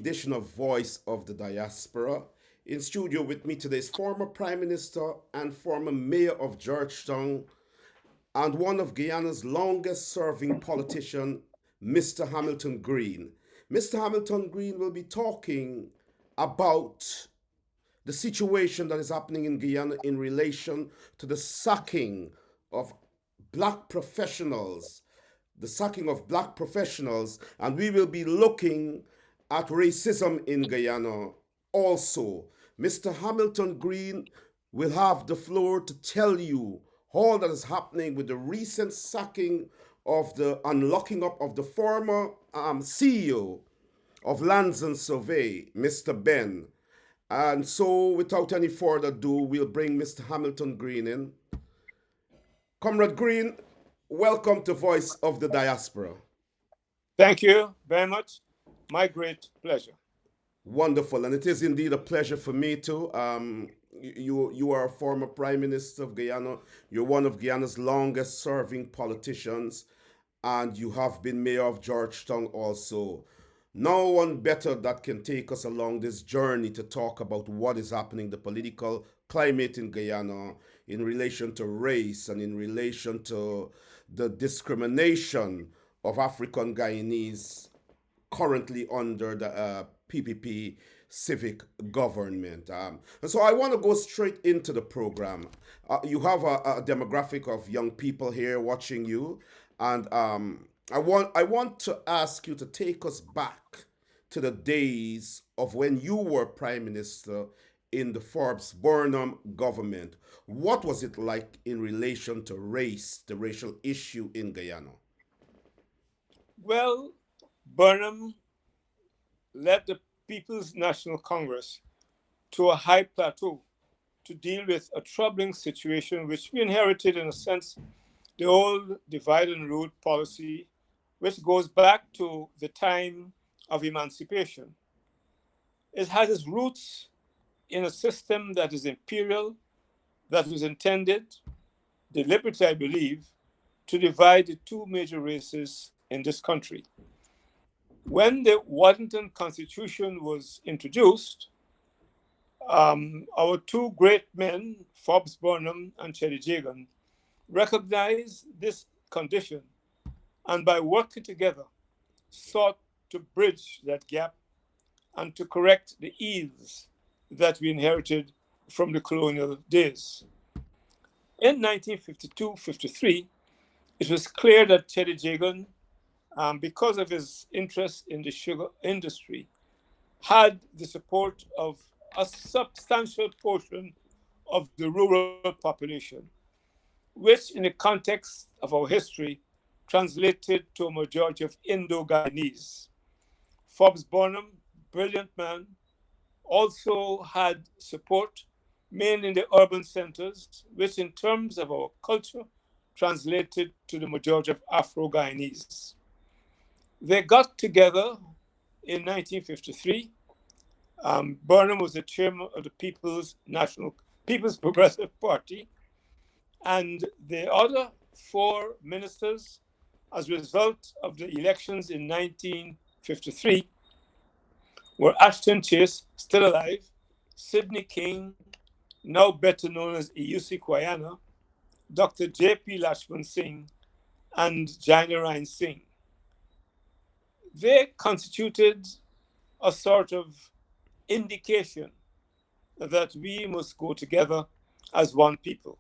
edition of Voice of the Diaspora. In studio with me today is former Prime Minister and former Mayor of Georgetown and one of Guyana's longest serving politician, Mr. Hamilton Green. Mr. Hamilton Green will be talking about the situation that is happening in Guyana in relation to the sacking of black professionals, and we will be looking at racism in Guyana also. Mr. Hamilton Green will have the floor to tell you all that is happening with the recent sacking of the unlocking up of the former CEO of Lands and Survey, Mr. Benn. And so, without any further ado, we'll bring Mr. Hamilton Green in. Comrade Green, welcome to Voice of the Diaspora. Thank you very much. My great pleasure. Wonderful, and it is indeed a pleasure for me too. You are a former Prime Minister of Guyana. You're one of Guyana's longest serving politicians, and you have been Mayor of Georgetown also. No one better that can take us along this journey to talk about what is happening, the political climate in Guyana in relation to race and in relation to the discrimination of African Guyanese currently under the PPP civic government. And so I want to go straight into the program. You have a demographic of young people here watching you, and I want to ask you to take us back to the days of when you were Prime Minister in the Forbes Burnham government. What was it like in relation to race, the racial issue in Guyana? Well, Burnham led the People's National Congress to a high plateau to deal with a troubling situation which we inherited, in a sense, the old divide and rule policy, which goes back to the time of emancipation. It has its roots in a system that is imperial, that was intended, deliberately, I believe, to divide the two major races in this country. When the Waddington Constitution was introduced, our two great men, Forbes Burnham and Cheddi Jagan, recognized this condition and by working together sought to bridge that gap and to correct the ills that we inherited from the colonial days. In 1952-53, it was clear that Cheddi Jagan, because of his interest in the sugar industry, had the support of a substantial portion of the rural population, which in the context of our history translated to a majority of Indo-Guyanese. Forbes Burnham, brilliant man, also had support mainly in the urban centers, which in terms of our culture translated to the majority of Afro-Guyanese. They got together in 1953. Burnham was the chairman of the People's Progressive Party, and the other four ministers, as a result of the elections in 1953, were Ashton Chase, still alive, Sidney King, now better known as Iyusi Kwayana, Dr. J.P. Lachman Singh, and Jaina Ryan Singh. They constituted a sort of indication that we must go together as one people.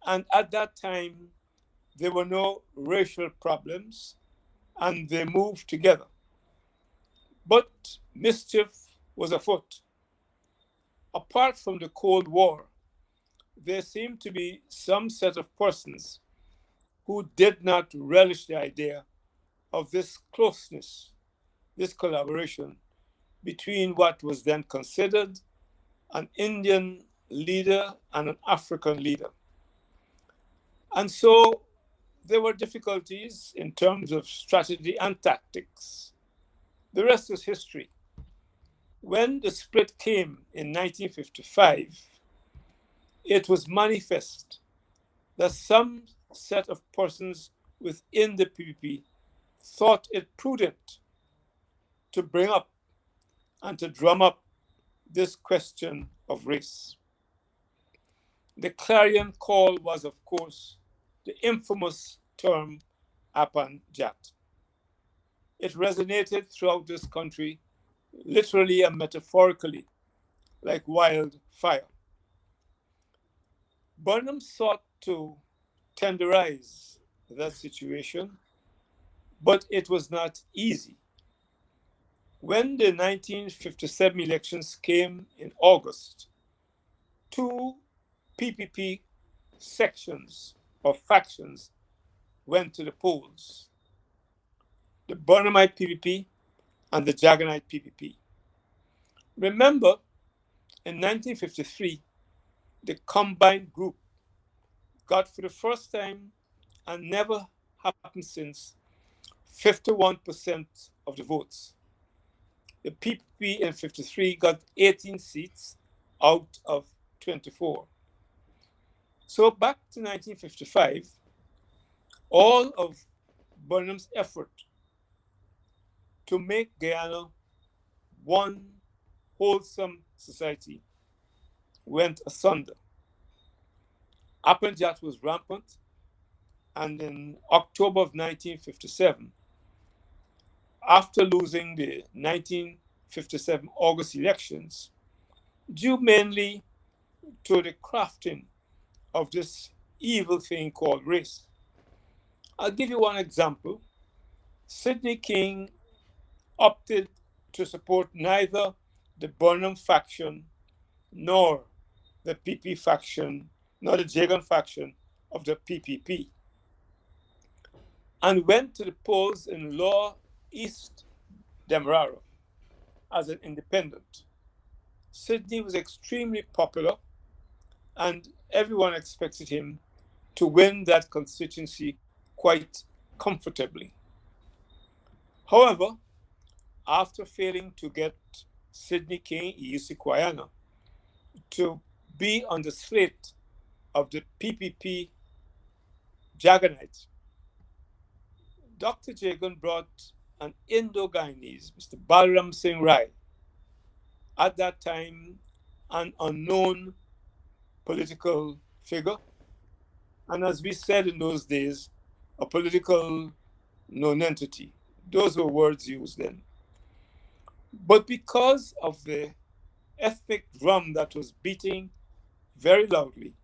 And at that time, there were no racial problems, and they moved together. But mischief was afoot. Apart from the Cold War, there seemed to be some set of persons who did not relish the idea of this closeness, this collaboration between what was then considered an Indian leader and an African leader. And so there were difficulties in terms of strategy and tactics. The rest is history. When the split came in 1955, it was manifest that some set of persons within the PPP thought it prudent to bring up and to drum up this question of race. The clarion call was, of course, the infamous term Apan Jat. It resonated throughout this country, literally and metaphorically, like wildfire. Burnham sought to tenderize that situation, but it was not easy. When the 1957 elections came in August, two PPP sections or factions went to the polls: the Burnhamite PPP and the Jaganite PPP. Remember, in 1953, the combined group got for the first time, and never happened since, 51% of the votes. The PPP in 53 got 18 seats out of 24. So back to 1955, all of Burnham's effort to make Guyana one wholesome society went asunder. Apanjat was rampant, and in October of 1957, after losing the 1957 August elections, due mainly to the crafting of this evil thing called race. I'll give you one example. Sidney King opted to support neither the Burnham faction nor the PP faction, nor the Jagan faction of the PPP, and went to the polls in Lower East Demerara as an independent. Sidney was extremely popular, and everyone expected him to win that constituency quite comfortably. However, after failing to get Sidney King Guyana to be on the slate of the PPP Jaganites, Dr. Jagan brought an Indo-Guyanese, Mr. Balram Singh Rai, at that time an unknown political figure, and as we said in those days, a political nonentity. Those were words used then. But because of the ethnic drum that was beating very loudly,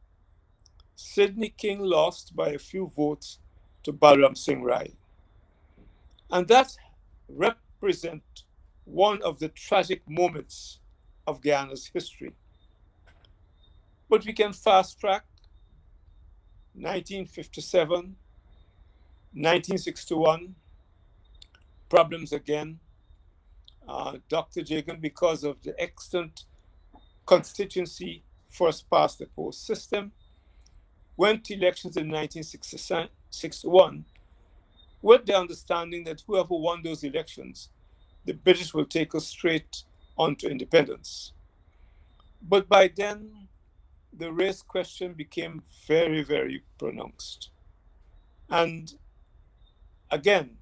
Sidney King lost by a few votes to Balram Singh Rai. And that represents one of the tragic moments of Guyana's history. But we can fast track 1957, 1961, problems again. Dr. Jagan, because of the excellent constituency first past the post system, went to elections in 1961 with the understanding that whoever won those elections, the British will take us straight onto independence. But by then, the race question became very, very pronounced. And again,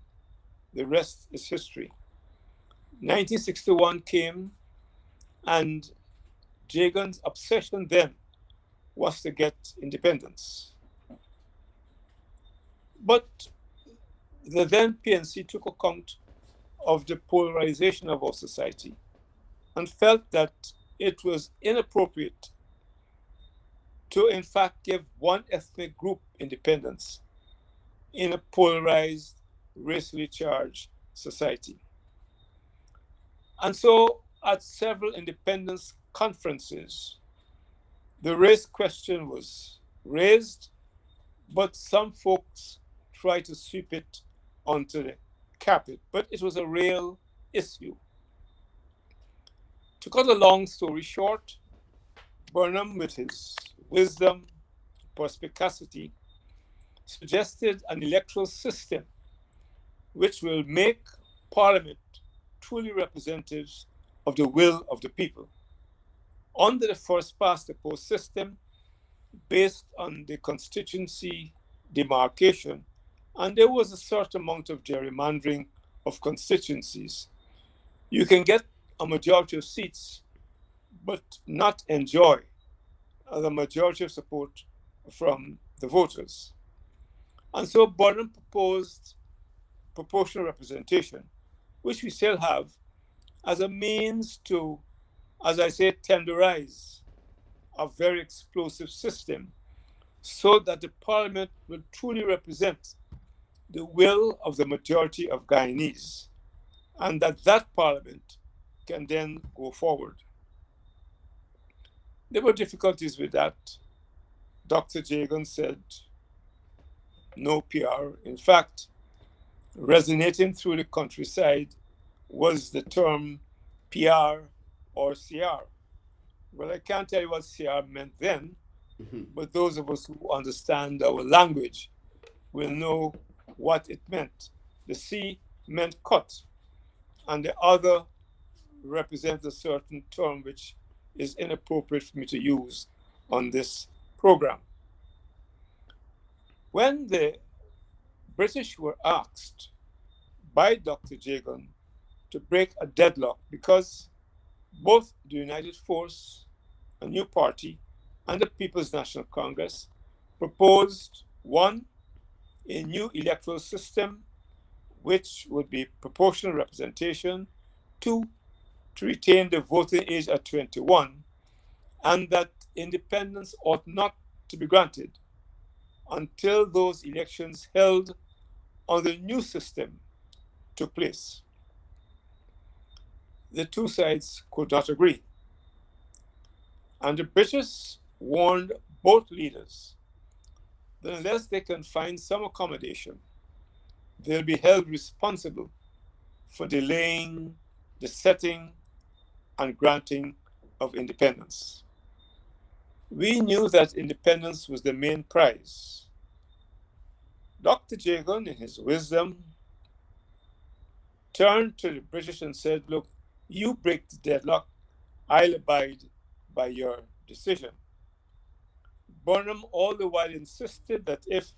the rest is history. 1961 came, and Jagan's obsession then was to get independence. But the then PNC took account of the polarization of our society and felt that it was inappropriate to, in fact, give one ethnic group independence in a polarized, racially charged society. And so, at several independence conferences, the race question was raised, but some folks tried to sweep it onto the carpet. But it was a real issue. To cut a long story short, Burnham, with his wisdom, perspicacity, suggested an electoral system which will make Parliament truly representatives of the will of the people. Under the first past the post system, based on the constituency demarcation, and there was a certain amount of gerrymandering of constituencies, you can get a majority of seats, but not enjoy the majority of support from the voters. And so Burnham proposed proportional representation, which we still have, as a means to, as I say, tenderize a very explosive system so that the parliament will truly represent the will of the majority of Guyanese, and that parliament can then go forward. There were difficulties with that. Dr. Jagan said no PR. In fact, resonating through the countryside was the term PR or CR. Well, I can't tell you what CR meant then, but those of us who understand our language will know what it meant. The C meant cut, and the other represents a certain term which is inappropriate for me to use on this program. When the British were asked by Dr. Jagan to break a deadlock, because both the United Force, a new party, and the People's National Congress proposed, one, a new electoral system which would be proportional representation, two, to retain the voting age at 21, and that independence ought not to be granted until those elections held on the new system took place. The two sides could not agree. And the British warned both leaders that unless they can find some accommodation, they'll be held responsible for delaying the setting and granting of independence. We knew that independence was the main prize. Dr. Jagan, in his wisdom, turned to the British and said, look, you break the deadlock, I'll abide by your decision. Burnham all the while insisted that if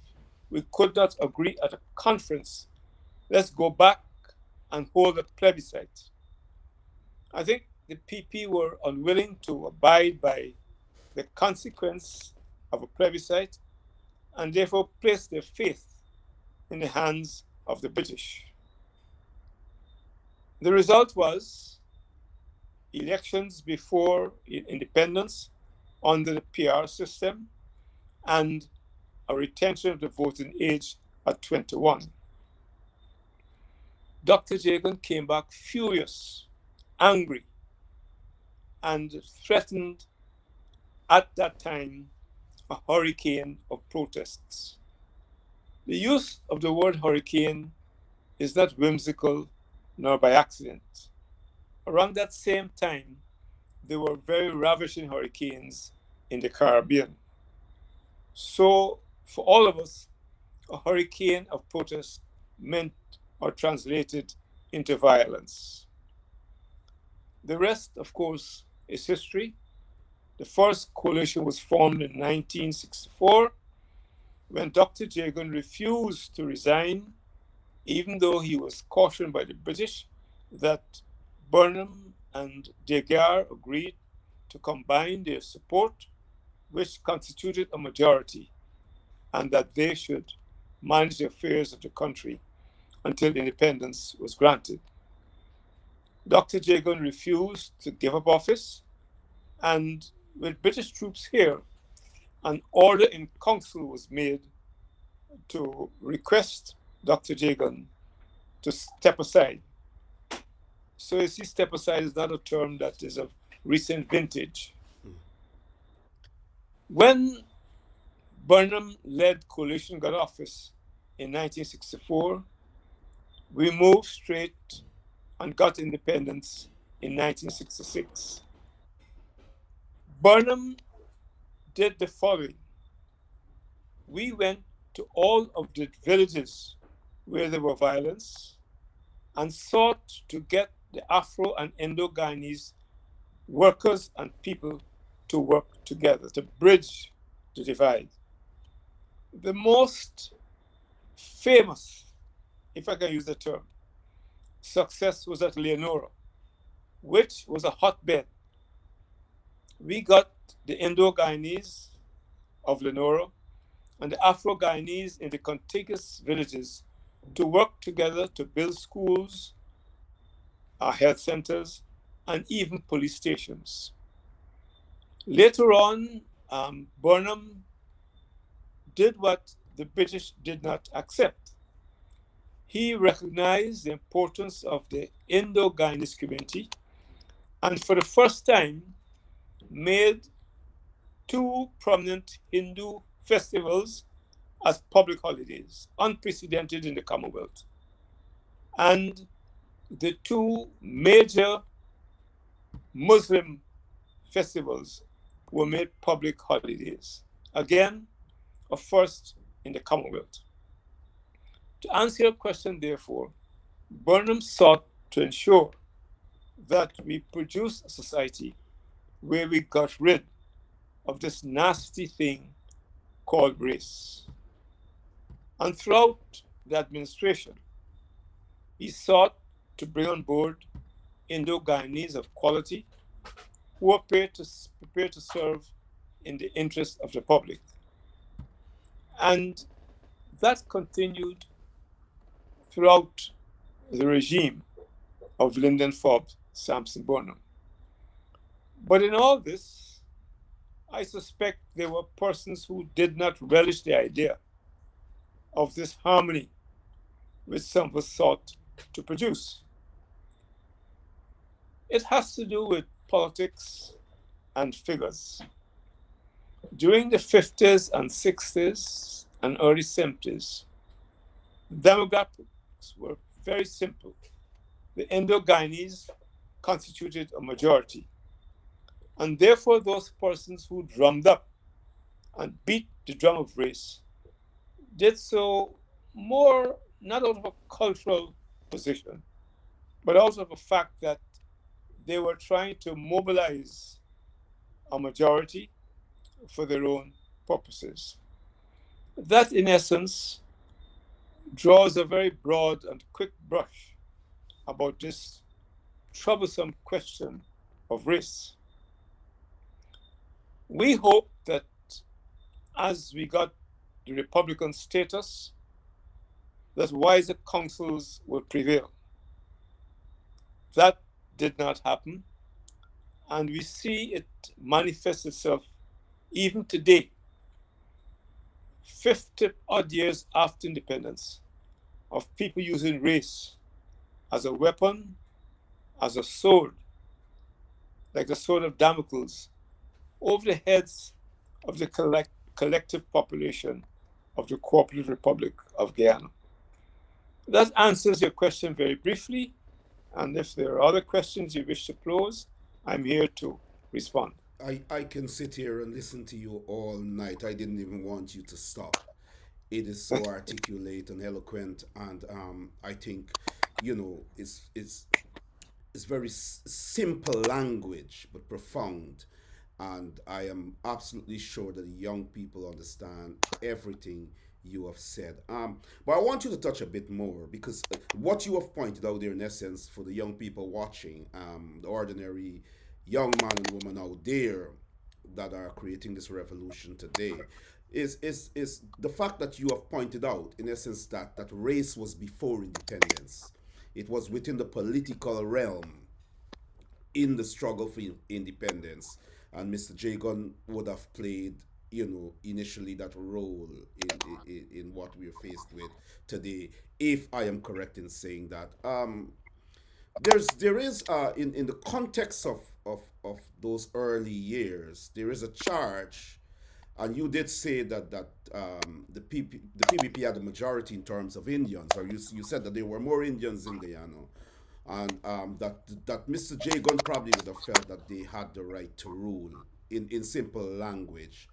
we could not agree at a conference, let's go back and hold a plebiscite. I think the PP were unwilling to abide by the consequence of a plebiscite and therefore placed their faith in the hands of the British. The result was elections before independence under the PR system and a retention of the voting age at 21. Dr. Jagan came back furious, angry, and threatened at that time a hurricane of protests. The use of the word hurricane is not whimsical nor by accident. Around that same time, there were very ravishing hurricanes in the Caribbean. So, for all of us, a hurricane of protests meant or translated into violence. The rest, of course, is history. The first coalition was formed in 1964 when Dr. Jagan refused to resign, even though he was cautioned by the British that Burnham and De Geer agreed to combine their support, which constituted a majority, and that they should manage the affairs of the country until independence was granted. Dr. Jagan refused to give up office, and with British troops here, an order in council was made to request Dr. Jagan to step aside. So you see, step aside is not a term that is of recent vintage. When Burnham-led coalition got office in 1964, we moved straight and got independence in 1966. Burnham did the following. We went to all of the villages where there were violence and sought to get the Afro and Indo-Guyanese workers and people to work together, to bridge the divide. The most famous, if I can use the term, success was at Leonora, which was a hotbed. We got the Indo-Guyanese of Lenora and the Afro-Guyanese in the contiguous villages to work together to build schools, health centers, and even police stations. Later on, Burnham did what the British did not accept. He recognized the importance of the Indo-Guyanese community and for the first time made two prominent Hindu festivals as public holidays, unprecedented in the Commonwealth. And the two major Muslim festivals were made public holidays. Again, a first in the Commonwealth. To answer your question, therefore, Burnham sought to ensure that we produce a society where we got rid of this nasty thing called race. And throughout the administration, he sought to bring on board Indo-Guyanese of quality who are prepared to serve in the interest of the public. And that continued throughout the regime of Lyndon Forbes Sampson Burnham. But in all this, I suspect there were persons who did not relish the idea of this harmony which some was sought to produce. It has to do with politics and figures. During the 50s and 60s and early 70s, demographics were very simple. The Indo-Guyanese constituted a majority, and therefore those persons who drummed up and beat the drum of race did so more not out of a cultural position, but out of the fact that they were trying to mobilize a majority for their own purposes. That, in essence, draws a very broad and quick brush about this troublesome question of race. We hope that as we got the Republican status, that wiser counsels will prevail. That did not happen, and we see it manifest itself even today, 50 odd years after independence, of people using race as a weapon, as a sword, like the sword of Damocles, over the heads of the collective population of the Cooperative Republic of Guyana. That answers your question very briefly, and if there are other questions you wish to pose, I'm here to respond. I can sit here and listen to you all night. I didn't even want you to stop. It is so articulate and eloquent, and I think, it's very simple language but profound, and I am absolutely sure that the young people understand everything you have said. But I want you to touch a bit more because what you have pointed out there, in essence, for the young people watching, the ordinary young man and woman out there that are creating this revolution today, is the fact that you have pointed out, in essence, that race was before independence. It was within the political realm in the struggle for independence, and Mr. Jagan would have played, initially that role in what we're faced with today. If I am correct in saying that, there is in the context of those early years, there is a charge, and you did say that the PPP had a majority in terms of Indians, or you said that there were more Indians in Guyana, and that Mr. Jagan probably would have felt that they had the right to rule. In simple language,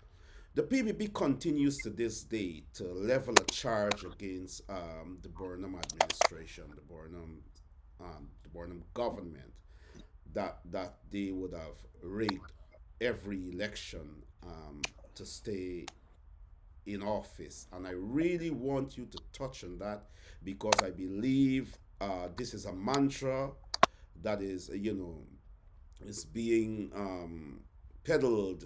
the PPP continues to this day to level a charge against the Burnham administration, the Burnham government, that they would have rigged every election to stay in office. And I really want you to touch on that because I believe this is a mantra that is, is being peddled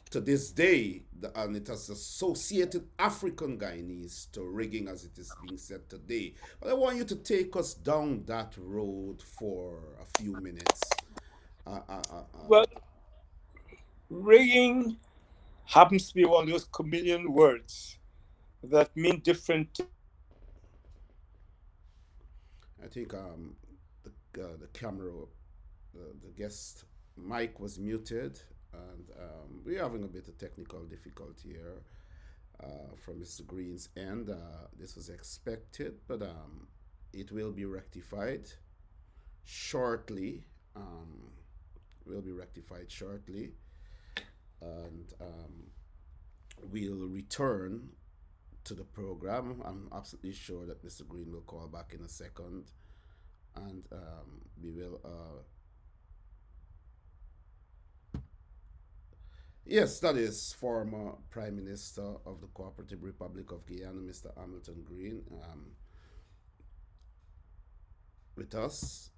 to this day, and it has associated African Guyanese to rigging as it is being said today. But I want you to take us down that road for a few minutes. Uh, uh, uh, Well, uh, rigging happens to be one of those chameleon words that mean different things to different people. I think the camera, the guest mic was muted, and we're having a bit of technical difficulty here from Mr. Green's end. This was expected, but it will be rectified shortly. Um, will be rectified shortly, and we'll return to the program. I'm absolutely sure that Mr. Green will call back in a second, and we will. Yes, that is former Prime Minister of the Cooperative Republic of Guyana, Mr. Hamilton Green, with us.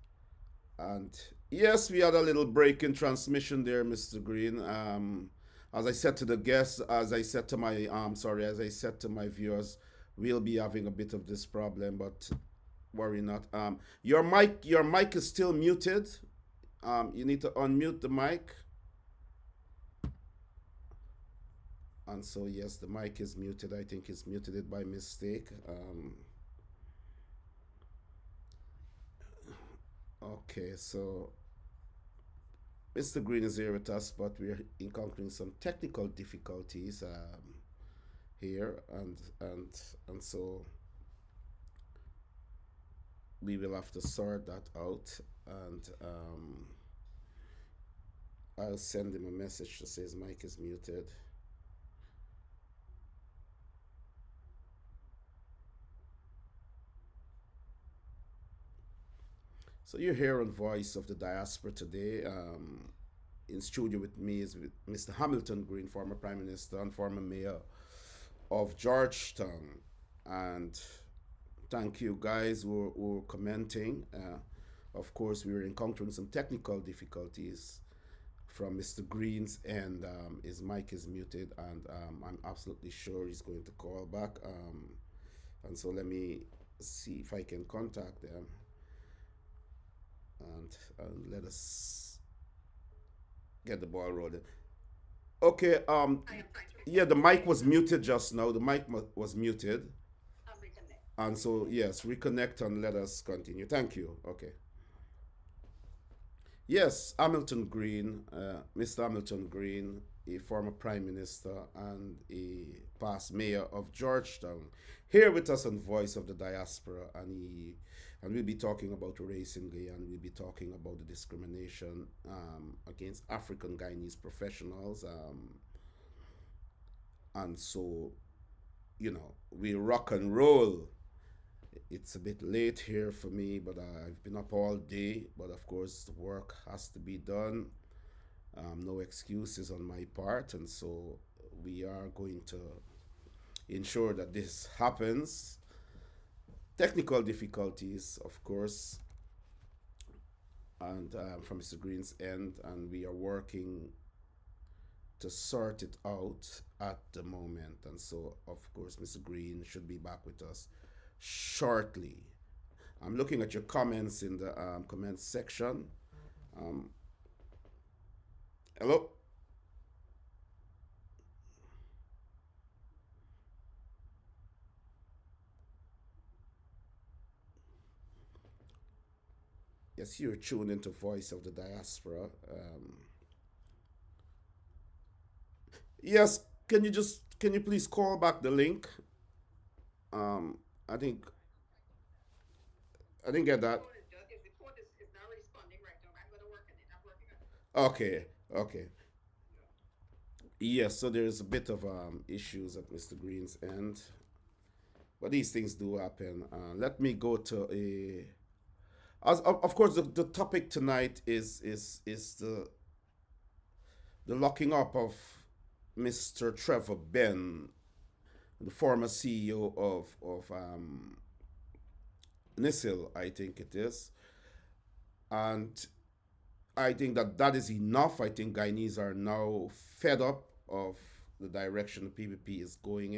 And yes, we had a little break in transmission there, Mr. Green. As I said to the guests, as I said to my as I said to my viewers, we'll be having a bit of this problem, but worry not. Your mic is still muted. You need to unmute the mic. And so yes, the mic is muted. I think it's muted it by mistake. Okay, so Mr. Green is here with us, but we're encountering some technical difficulties here, and so we will have to sort that out. And I'll send him a message to say his mic is muted. So you're here on Voice of the Diaspora today. In studio with me is Mr. Hamilton Green, former Prime Minister and former Mayor of Georgetown. And thank you guys who were commenting. Of course, we were encountering some technical difficulties from Mr. Green's end. His mic is muted, and I'm absolutely sure he's going to call back. And so let me see if I can contact them, and let us get the ball rolling. Okay. Yeah, the mic was muted just now. The mic was muted, and so yes, reconnect and let us continue. Thank you. Okay. Yes, Hamilton Green, Mr. Hamilton Green, a former Prime Minister and a past Mayor of Georgetown, here with us on Voice of the Diaspora, and we'll be talking about race in Guyana. We'll be talking about the discrimination against African Guyanese professionals, and so we rock and roll. It's a bit late here for me, but I've been up all day. But of course, the work has to be done. No excuses on my part, and so we are going to ensure that this happens. Technical difficulties, of course, and from Mr. Green's end, and we are working to sort it out at the moment. And so, of course, Mr. Green should be back with us shortly. I'm looking at your comments in the comments section. Um, Hello? Yes, you're tuned into Voice of the Diaspora. Yes, can you please call back the link? I think I didn't get that. Okay, okay. Yes, so there's a bit of issues at Mr. Green's end, but these things do happen. Let me go to a. As of course, the topic tonight is the locking up of Mr. Trevor Benn, the former CEO of NISIL, I think it is, and I think that that is enough. I think Guyanese are now fed up of the direction the PPP is going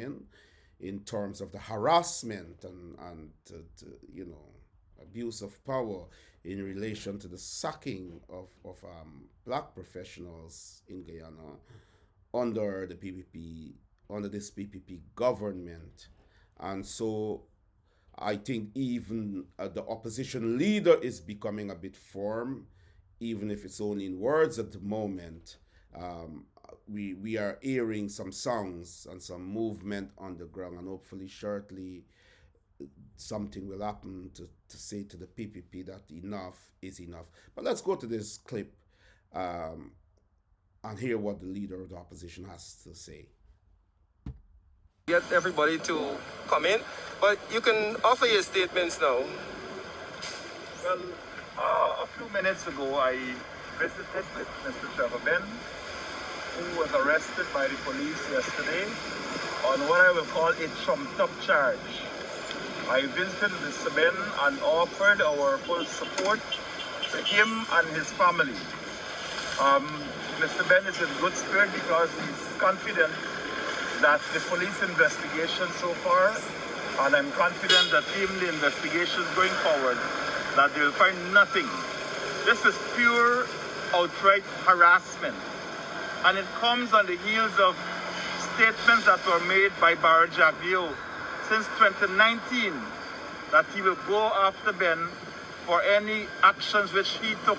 in terms of the harassment and abuse of power in relation to the sacking of black professionals in Guyana under the PPP, under this PPP government. And so I think even the opposition leader is becoming a bit firm, even if it's only in words at the moment. We are hearing some songs and some movement on the ground, and hopefully shortly something will happen to say to the PPP that enough is enough. But let's go to this clip um, and hear what the leader of the opposition has to say. Get everybody to come in, but you can offer your statements now. Well, a few minutes ago, I visited with Mr. Trevor Benn, who was arrested by the police yesterday on what I will call a trumped-up charge. I visited Mr. Benn and offered our full support to him and his family. Mr. Benn is in good spirit because he's confident that the police investigation so far, and I'm confident that even the investigations going forward, that they will find nothing. This is pure, outright harassment. And it comes on the heels of statements that were made by Barra Jaglio since 2019 that he will go after Benn for any actions which he took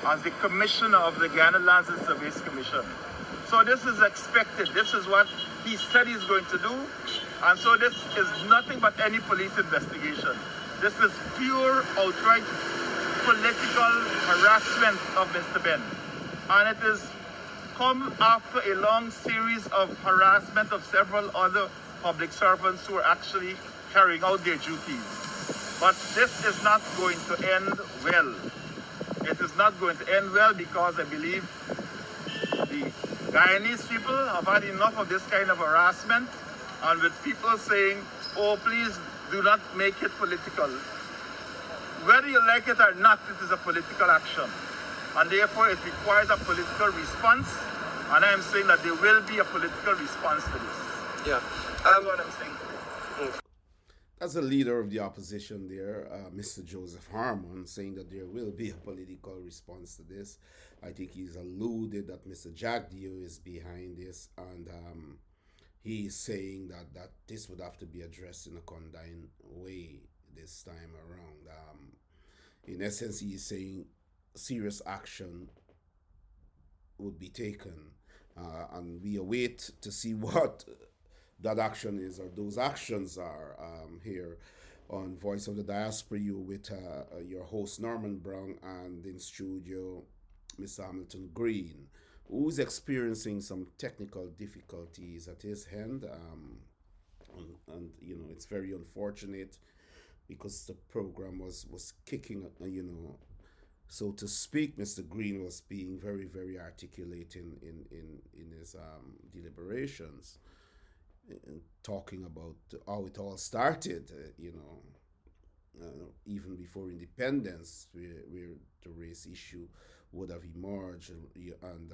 as the commissioner of the Guyana Lands and Surveys Commission. So this is expected. This is what he said he's going to do. And so this is nothing but any police investigation. This is pure, outright political harassment of Mr. Benn. And it is come after a long series of harassment of several other public servants who are actually carrying out their duties. But this is not going to end well. It is not going to end well because I believe the Guyanese people have had enough of this kind of harassment, and with people saying, oh, please do not make it political. Whether you like it or not, it is a political action. And therefore, it requires a political response. And I am saying that there will be a political response to this. Yeah. That's what I'm saying. That's the leader of the opposition there, Mr. Joseph Harmon, saying that there will be a political response to this. I think he's alluded that Mr. Jagdeo is behind this, and he's saying that this would have to be addressed in a condign way this time around. In essence, he's saying serious action would be taken, and we await to see what that action is, or those actions are. Here on Voice of the Diaspora, you with your host Norman Brown, and in studio Mr. Hamilton Green, who's experiencing some technical difficulties at his hand, and it's very unfortunate because the program was kicking, so to speak. Mr. Green was being very, very articulate in his deliberations, talking about how it all started, even before independence, where the race issue would have emerged, and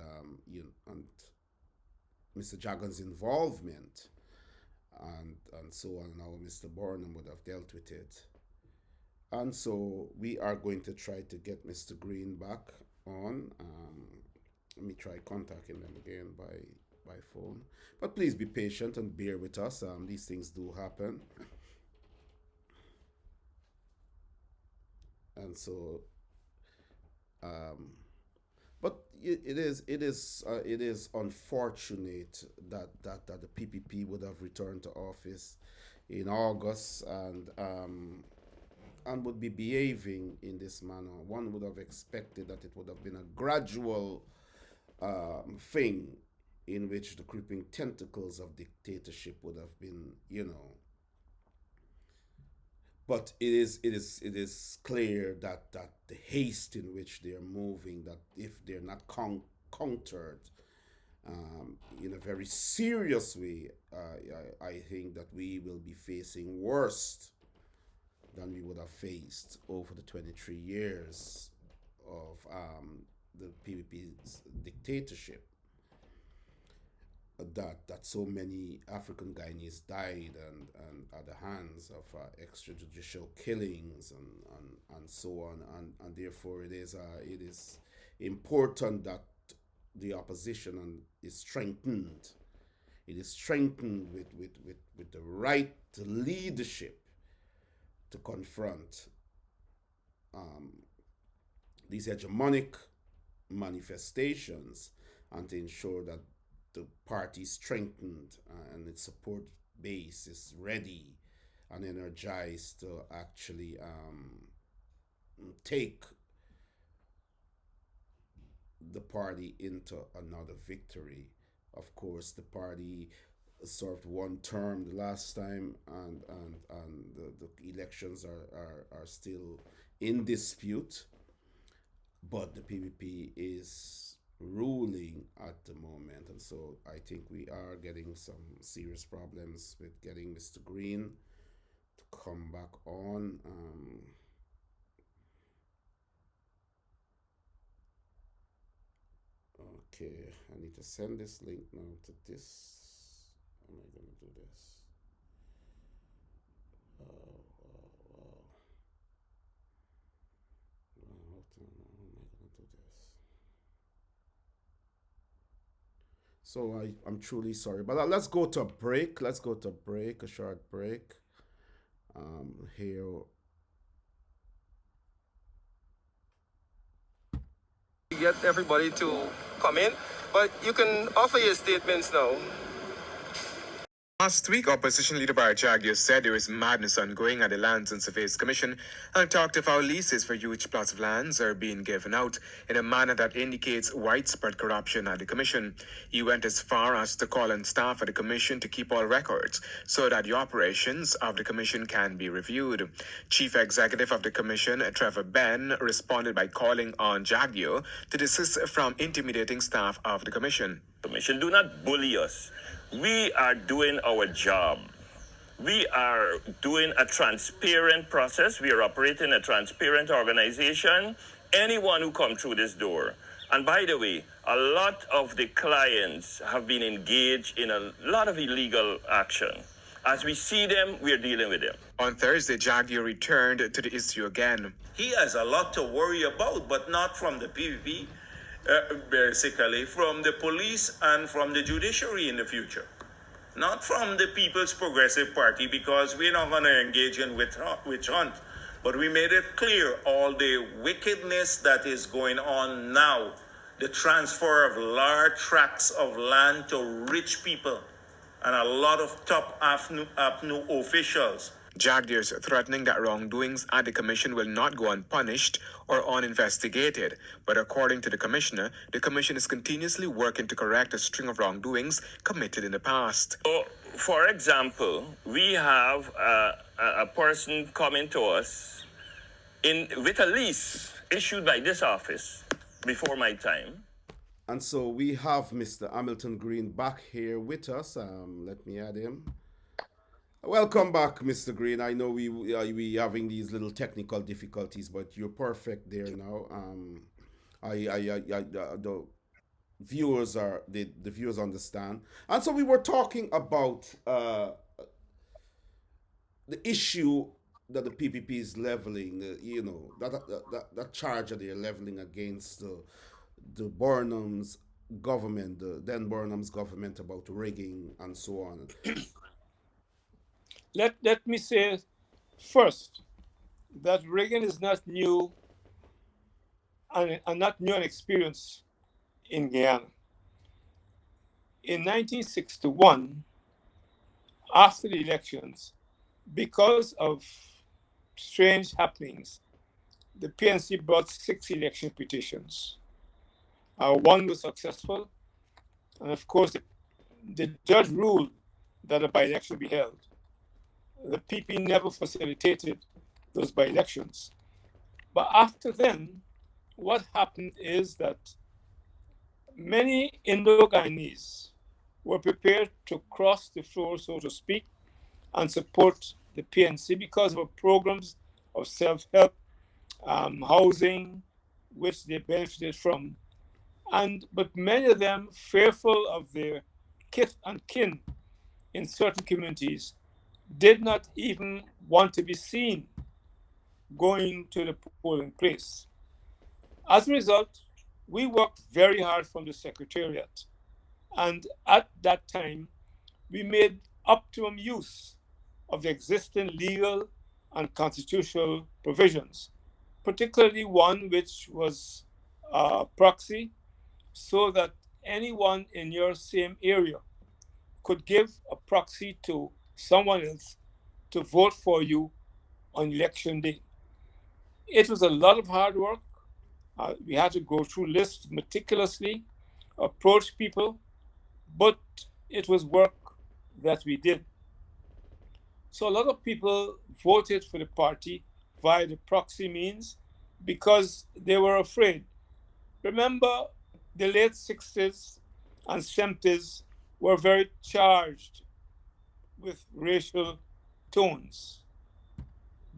Mr. Jagan's involvement, and so on, and how Mr. Burnham would have dealt with it. And so we are going to try to get Mr. Green back on. Let me try contacting them again by phone. But please be patient and bear with us. These things do happen. And so, but it is unfortunate that the PPP would have returned to office in August and would be behaving in this manner. One would have expected that it would have been a gradual thing in which the creeping tentacles of dictatorship would have been, But it is clear that the haste in which they are moving, that if they're not countered in a very serious way, I think that we will be facing worse than we would have faced over the 23 years of the PPP's dictatorship, that so many African Guyanese died and at the hands of extrajudicial killings and so on, and therefore it is important that the opposition is strengthened. It is strengthened with the right leadership to confront these hegemonic manifestations and to ensure that the party is strengthened and its support base is ready and energized to actually take the party into another victory. Of course, the party served one term the last time, and the elections are still in dispute, but the PPP is ruling at the moment, and so I think we are getting some serious problems with getting Mr. Green to come back on. Okay, I need to send this link now to this. How am I going to do this? Wow. How am I going to do this? So I'm truly sorry, but let's go to a break. Let's go to a break, a short break. Here. Get everybody to come in, but you can offer your statements now. Last week, opposition leader Barry Jagdeo said there is madness ongoing at the Lands and Surveys Commission and talked of how leases for huge plots of lands are being given out in a manner that indicates widespread corruption at the commission. He went as far as to call on staff at the commission to keep all records so that the operations of the commission can be reviewed. Chief Executive of the commission, Trevor Benn, responded by calling on Jagdeo to desist from intimidating staff of the commission. Commission, do not bully us. We are doing our job. We are doing a transparent process. We are operating a transparent organization. Anyone who comes through this door. And by the way, a lot of the clients have been engaged in a lot of illegal action. As we see them, we are dealing with them. On Thursday, Jagdeo returned to the issue again. He has a lot to worry about, but not from the PPP. Basically from the police and from the judiciary in the future, not from the People's Progressive Party, because we're not going to engage in witch hunt. But we made it clear all the wickedness that is going on now, the transfer of large tracts of land to rich people and a lot of top APNU officials. Jagdeo is threatening that wrongdoings at the commission will not go unpunished or uninvestigated. But according to the commissioner, the commission is continuously working to correct a string of wrongdoings committed in the past. So, for example, we have a person coming to us with a lease issued by this office before my time. And so we have Mr. Hamilton Green back here with us. Let me add him. Welcome back, Mr. Green. I know we having these little technical difficulties, but you're perfect there now. The viewers understand, and so we were talking about the issue that the PPP is leveling. That charge that they're leveling against the Burnham's government, the then Burnham's government, about rigging and so on. Let me say first that rigging is not new and not new an experience in Guyana. In 1961, after the elections, because of strange happenings, the PNC brought 6 election petitions. One was successful, and of course, the judge ruled that a by-election be held. The PP never facilitated those by-elections. But after then, what happened is that many Indo-Guyanese were prepared to cross the floor, so to speak, and support the PNC because of our programs of self-help, housing, which they benefited from But many of them, fearful of their kith and kin in certain communities, did not even want to be seen going to the polling place. As a result, we worked very hard from the Secretariat, and at that time, we made optimum use of the existing legal and constitutional provisions, particularly one which was proxy, so that anyone in your same area could give a proxy to someone else to vote for you on election day. It was a lot of hard work. We had to go through lists meticulously, approach people, but it was work that we did. So a lot of people voted for the party via the proxy means because they were afraid. Remember, the late 60s and 70s were very charged with racial tones.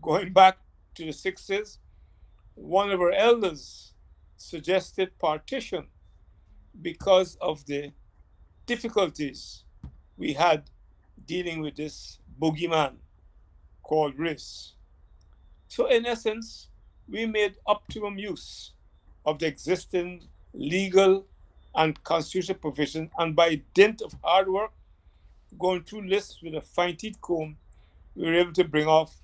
Going back to the 60s, one of our elders suggested partition because of the difficulties we had dealing with this boogeyman called race. So, in essence, we made optimum use of the existing legal and constitutional provision, and by dint of hard work, going through lists with a fine teeth comb, we were able to bring off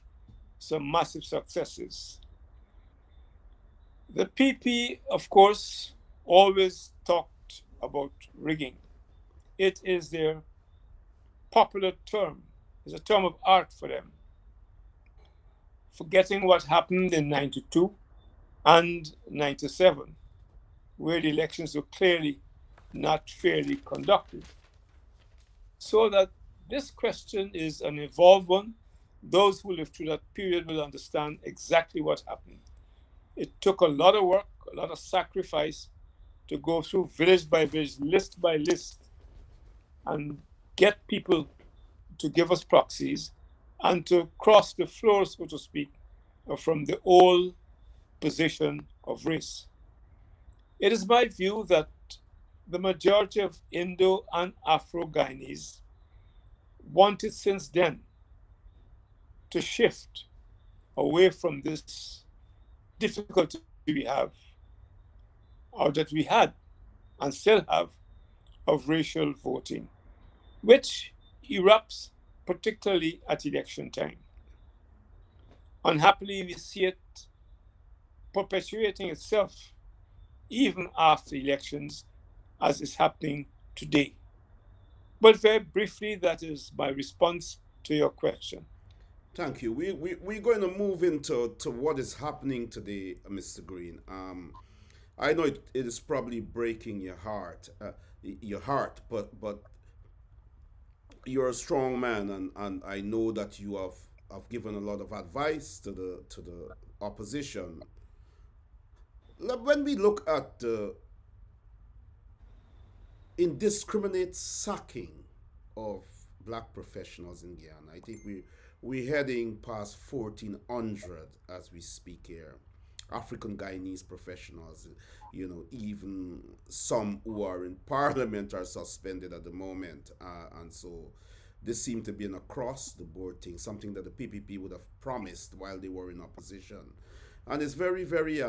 some massive successes. The PP, of course, always talked about rigging. It is their popular term, it's a term of art for them, forgetting what happened in 92 and 97, where the elections were clearly not fairly conducted. So that this question is an evolved one. Those who lived through that period will understand exactly what happened. It took a lot of work, a lot of sacrifice to go through village by village, list by list, and get people to give us proxies and to cross the floor, so to speak, from the old position of race. It is my view that the majority of Indo and Afro Guyanese wanted since then to shift away from this difficulty we have, or that we had and still have, of racial voting, which erupts particularly at election time. Unhappily, we see it perpetuating itself even after elections, as is happening today. But very briefly, that is my response to your question. Thank you. We're going to move into what is happening today, Mr. Green. I know it is probably breaking your heart, but you're a strong man, and I know that you have given a lot of advice to the opposition. When we look at the indiscriminate sacking of black professionals in Guyana, I think we're heading past 1,400 as we speak here. African Guyanese professionals, even some who are in parliament are suspended at the moment. And so this seemed to be an across the board thing, something that the PPP would have promised while they were in opposition. And it's very, very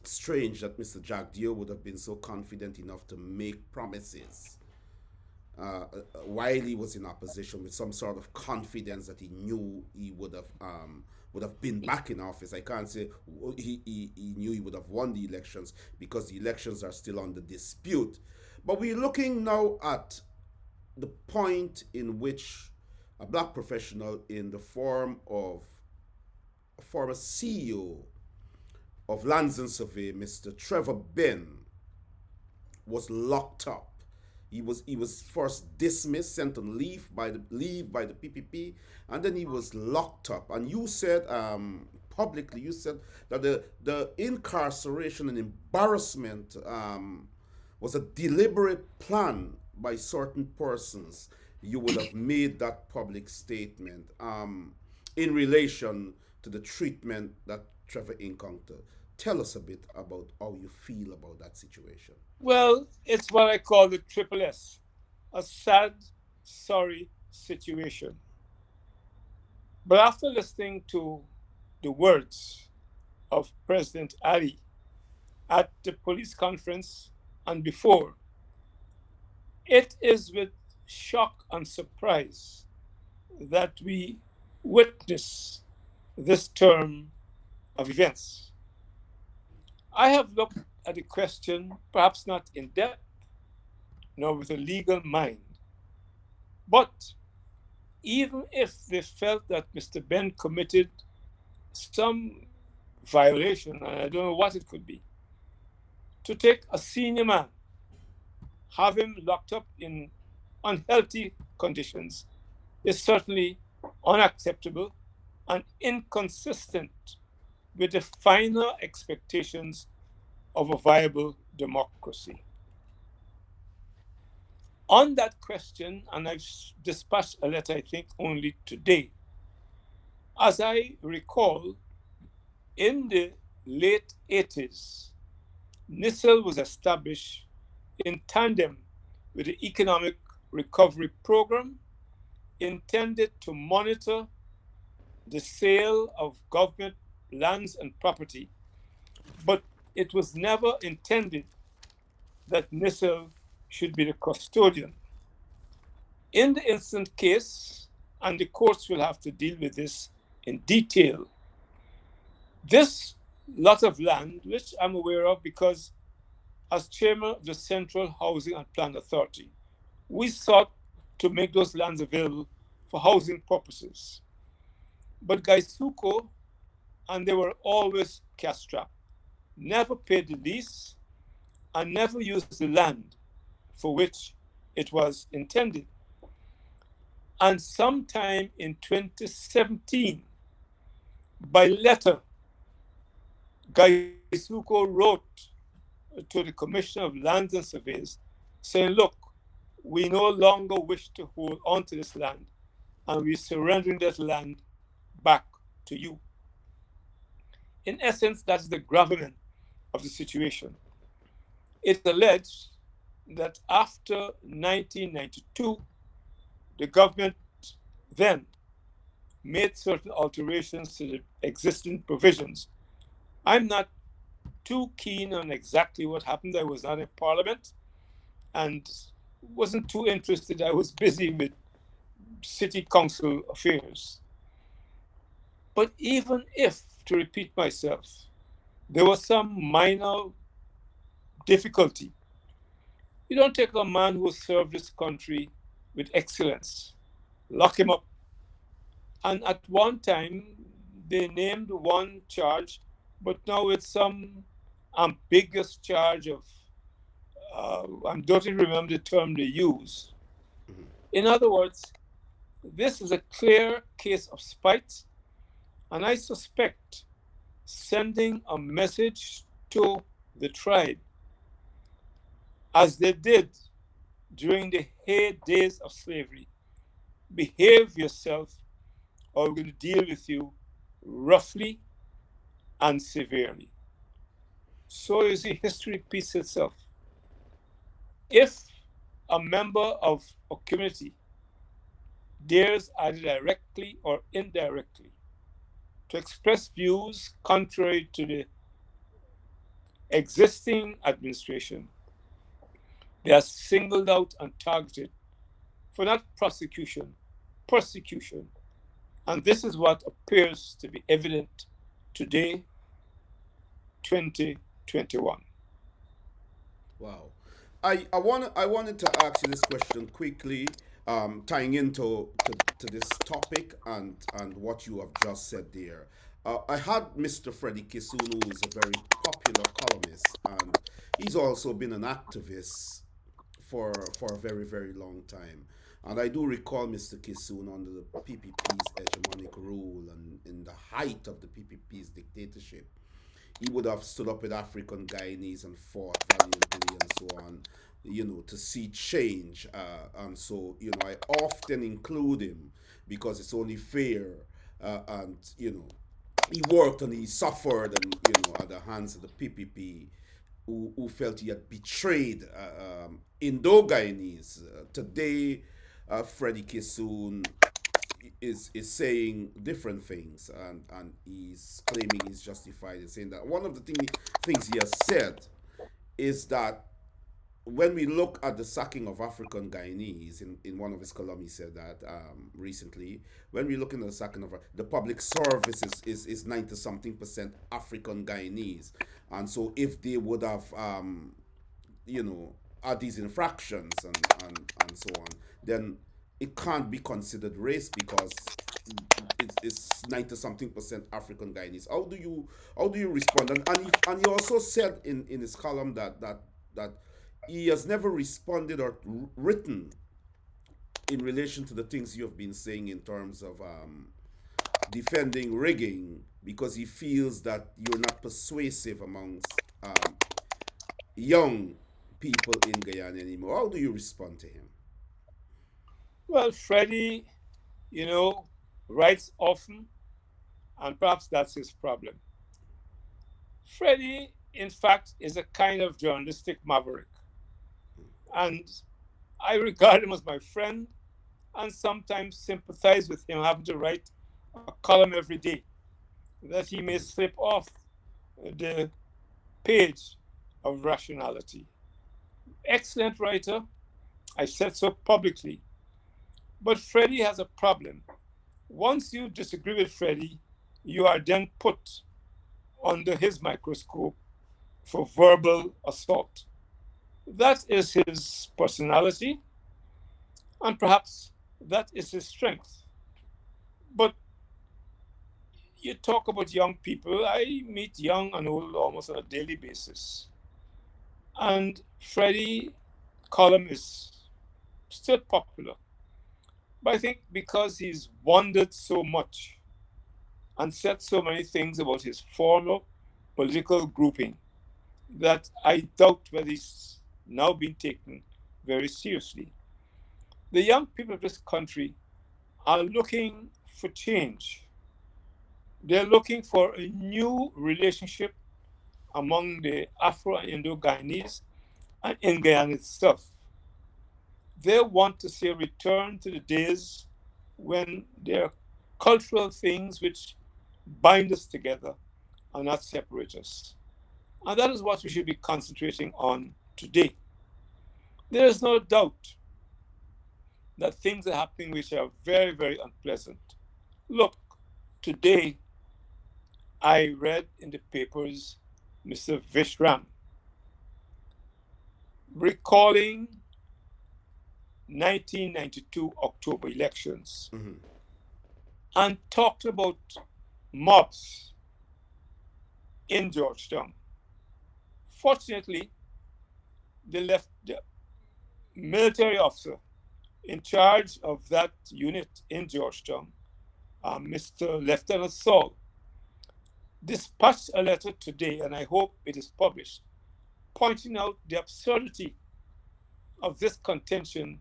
strange that Mr. Jack Deere would have been so confident enough to make promises while he was in opposition with some sort of confidence that he knew he would have been back in office. I can't say he knew he would have won the elections because the elections are still under dispute. But we're looking now at the point in which a black professional in the form of a former CEO of Lands and Survey, Mr. Trevor Benn, was locked up. He was first dismissed, sent on leave by the PPP, and then he was locked up. And you said publicly, you said that the incarceration and embarrassment was a deliberate plan by certain persons. You would have made that public statement in relation to the treatment that Trevor encountered. Tell us a bit about how you feel about that situation. Well, it's what I call the triple S, a sad, sorry situation. But after listening to the words of President Ali at the police conference and before, it is with shock and surprise that we witness this term of events. I have looked at the question, perhaps not in depth, nor with a legal mind, but even if they felt that Mr. Benn committed some violation, and I don't know what it could be, to take a senior man, have him locked up in unhealthy conditions, is certainly unacceptable and inconsistent with the finer expectations of a viable democracy. On that question, and I've dispatched a letter, I think, only today, as I recall, in the late 80s, NISL was established in tandem with the Economic Recovery Program intended to monitor the sale of government lands and property, but it was never intended that NISL should be the custodian. In the instant case, and the courts will have to deal with this in detail, this lot of land, which I'm aware of because as chairman of the Central Housing and Plan Authority, we sought to make those lands available for housing purposes. But Gaisuko, and they were always cash-strapped, never paid the lease and never used the land for which it was intended. And sometime in 2017, by letter, Gaisuko wrote to the Commissioner of Lands and Surveys saying, look, we no longer wish to hold on to this land and we're surrendering that land back to you. In essence, that's the gravamen of the situation. It's alleged that after 1992, the government then made certain alterations to the existing provisions. I'm not too keen on exactly what happened. I was not in Parliament and wasn't too interested. I was busy with city council affairs. But even if, to repeat myself, there was some minor difficulty, you don't take a man who served this country with excellence, lock him up. And at one time, they named one charge, but now it's some ambiguous charge of, I don't even remember the term they use. In other words, this is a clear case of spite, and I suspect sending a message to the tribe, as they did during the heydays of slavery. Behave yourself, or we're going to deal with you roughly and severely. So you see, history repeats itself. If a member of a community dares either directly or indirectly to express views contrary to the existing administration, they are singled out and targeted for not prosecution, persecution. And this is what appears to be evident today, 2021. Wow. I wanted to ask you this question quickly, tying into to this topic and what you have just said there. I had Mr. Freddie Kissoon, who is a very popular columnist, and he's also been an activist for a very, very long time. And I do recall Mr. Kissoon under the PPP's hegemonic rule and in the height of the PPP's dictatorship. He would have stood up with African Guyanese and fought valiantly and so on, to see change. And so, I often include him because it's only fair. And, he worked and he suffered, and at the hands of the PPP, who felt he had betrayed Indo-Guyanese. Today, Freddie Kissoon is saying different things, and he's claiming he's justified in saying that. One of the things he has said is that when we look at the sacking of African Guyanese, in one of his columns, he said that recently, when we look at the sacking of the public service is 90 something percent African Guyanese. And so if they would have, had these infractions and so on, then it can't be considered race because it's 90 something percent African Guyanese. How do you respond? And he also said in his column that he has never responded or written in relation to the things you have been saying in terms of defending rigging, because he feels that you're not persuasive amongst young people in Guyana anymore. How do you respond to him? Well, Freddie, writes often, and perhaps that's his problem. Freddie, in fact, is a kind of journalistic maverick. And I regard him as my friend and sometimes sympathize with him having to write a column every day that he may slip off the page of rationality. Excellent writer, I said so publicly. But Freddie has a problem. Once you disagree with Freddie, you are then put under his microscope for verbal assault. That is his personality, and perhaps that is his strength. But you talk about young people. I meet young and old almost on a daily basis. And Freddie column is still popular. But I think because he's wandered so much and said so many things about his former political grouping that I doubt whether he's now being taken very seriously. The young people of this country are looking for change. They're looking for a new relationship among the Afro and Indo-Guyanese and in Guyana itself. They want to see a return to the days when there are cultural things which bind us together and not separate us. And that is what we should be concentrating on today. There is no doubt that things are happening which are very, very unpleasant. Look, today I read in the papers Mr. Vishram recalling 1992 October elections and talked about mobs in Georgetown. Fortunately, the military officer in charge of that unit in Georgetown, Mr. Lieutenant Saul, dispatched a letter today, and I hope it is published, pointing out the absurdity of this contention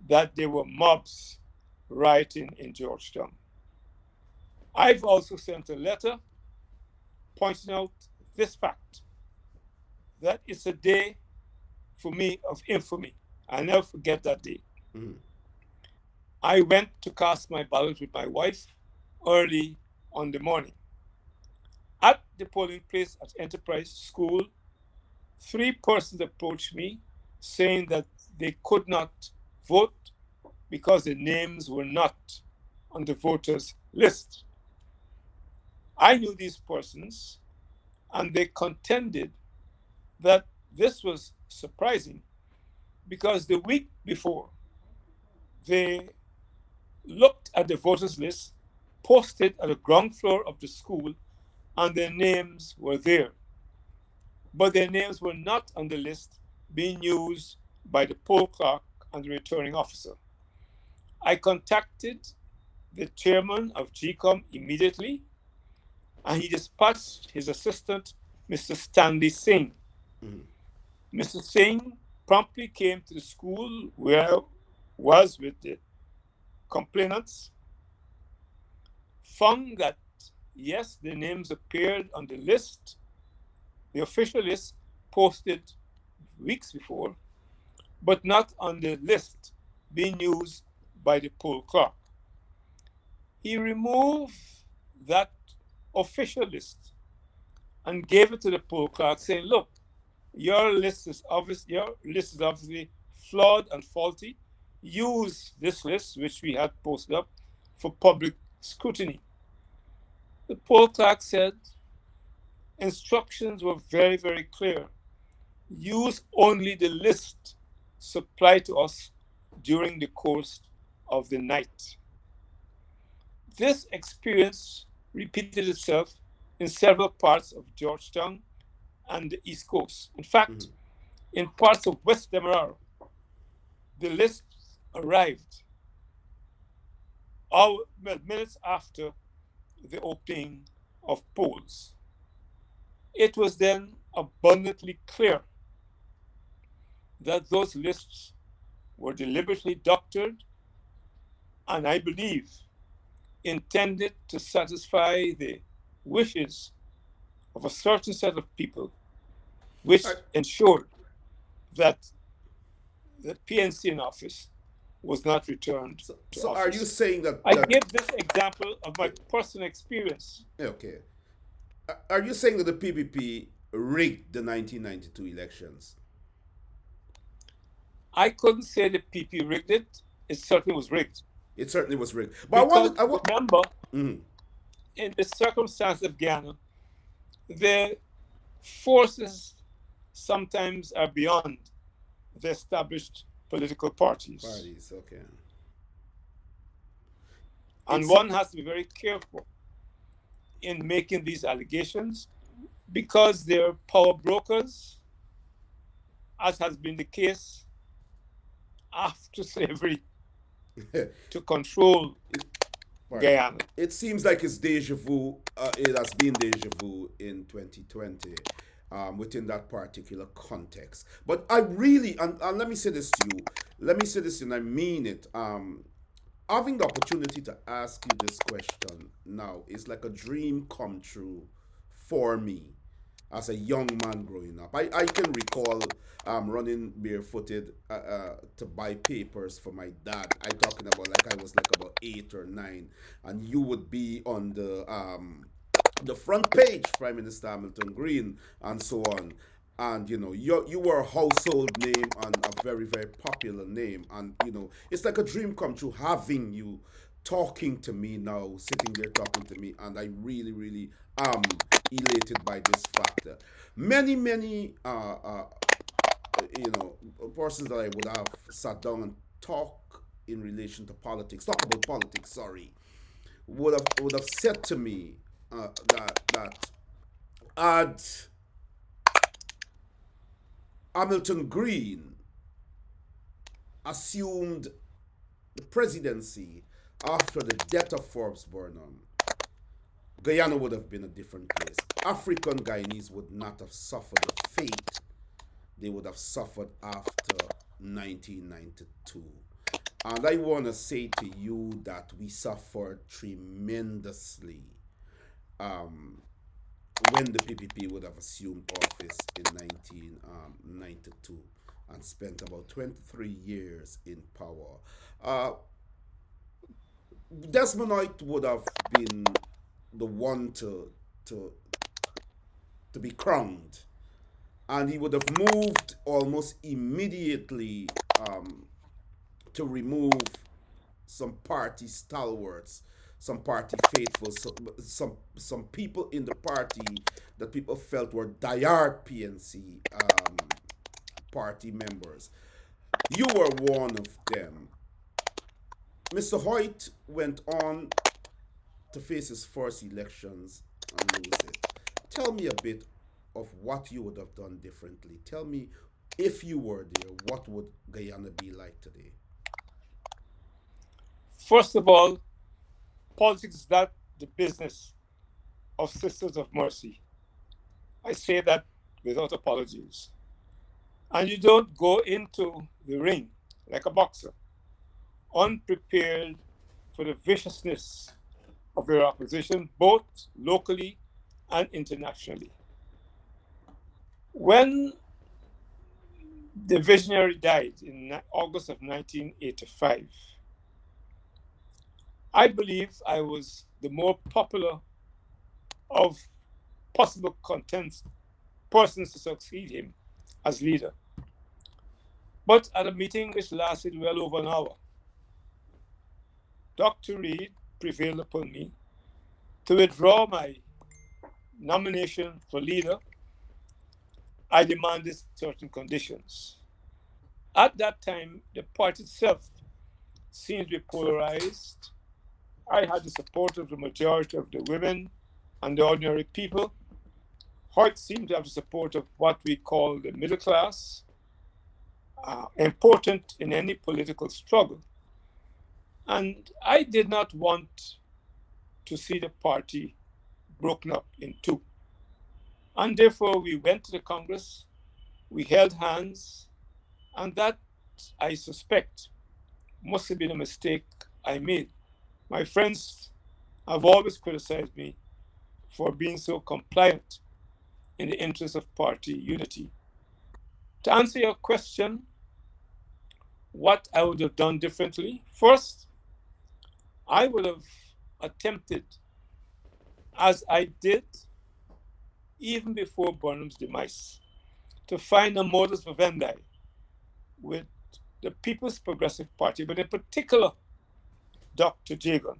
that there were mobs rioting in Georgetown. I've also sent a letter pointing out this fact, that it's a day for me of infamy. I'll never forget that day. I went to cast my ballot with my wife early on the morning. At the polling place at Enterprise School, 3 persons approached me saying that they could not vote because their names were not on the voters list. I knew these persons, and they contended that this was surprising because the week before, they looked at the voters list posted at the ground floor of the school, and their names were there. But their names were not on the list being used by the poll clerk and the returning officer. I contacted the chairman of GCOM immediately, and he dispatched his assistant, Mr. Stanley Singh. Mr. Singh promptly came to the school where I was with the complainants, found that yes, the names appeared on the list, the official list posted weeks before, but not on the list being used by the poll clerk. He removed that official list and gave it to the poll clerk, saying, "Look, your list is obviously flawed and faulty. Use this list, which we had posted up, for public scrutiny." The poll clerk said instructions were very, very clear. Use only the list supplied to us during the course of the night. This experience repeated itself in several parts of Georgetown and the East Coast. In fact, in parts of West Demerara, the list arrived minutes after the opening of polls. It was then abundantly clear that those lists were deliberately doctored and, I believe, intended to satisfy the wishes of a certain set of people, which ensured that the PNC in office was not returned to So office. are you saying that, I give this example of my personal experience. okay? Are you saying that the PPP rigged the 1992 elections? I couldn't say the PP rigged it. It certainly was rigged. It certainly was rigged. But Because I want, remember, Mhm. in the circumstance of Guyana, the forces sometimes are beyond the established political parties. Parties, okay. And It's- one has to be very careful in making these allegations because they're power brokers, as has been the case after slavery, to control Guyana. It seems like it's deja vu. It has been deja vu in 2020 within that particular context. But I really, and let me say this to you, and I mean it. Having the opportunity to ask you this question now is like a dream come true for me as a young man growing up. I can recall running barefooted to buy papers for my dad. I talking about like I was like about 8 or 9, and you would be on the front page, Prime Minister Hamilton Green, and so on. And you were a household name and a very very popular name, and it's like a dream come true having you talking to me now, sitting there talking to me, and I really really am elated by this factor. Many persons that I would have sat down and talk in relation to politics, talk about politics, sorry, would have said to me that had Hamilton Green assumed the presidency after the death of Forbes Burnham, Guyana would have been a different place. African Guyanese would not have suffered the fate they would have suffered after 1992. And I want to say to you that we suffered tremendously when the PPP would have assumed office in 1992 and spent about 23 years in power. Desmond Hoyt would have been the one to be crowned, and he would have moved almost immediately to remove some party stalwarts, some party faithfuls, some people in the party that people felt were diehard PNC party members. You were one of them. Mr. Hoyt went on to face his first elections and lose it. Tell me a bit of what you would have done differently. Tell me, if you were there, what would Guyana be like today? First of all, politics is not the business of Sisters of Mercy. I say that without apologies. And you don't go into the ring like a boxer, unprepared for the viciousness of their opposition, both locally and internationally. When the visionary died in August of 1985, I believe I was the more popular of possible persons to succeed him as leader. But at a meeting which lasted well over an hour, Dr. Reed prevailed upon me to withdraw my nomination for leader. I demanded certain conditions. At that time, the party itself seemed to be polarized. I had the support of the majority of the women and the ordinary people. Hoyt seemed to have the support of what we call the middle class, important in any political struggle. And I did not want to see the party broken up in two. And therefore, we went to the Congress, we held hands, and that, I suspect, must have been a mistake I made. My friends have always criticized me for being so compliant in the interest of party unity. To answer your question, what I would have done differently? First, I would have attempted, as I did even before Burnham's demise, to find a modus vivendi with the People's Progressive Party, but in particular, Dr. Jagan.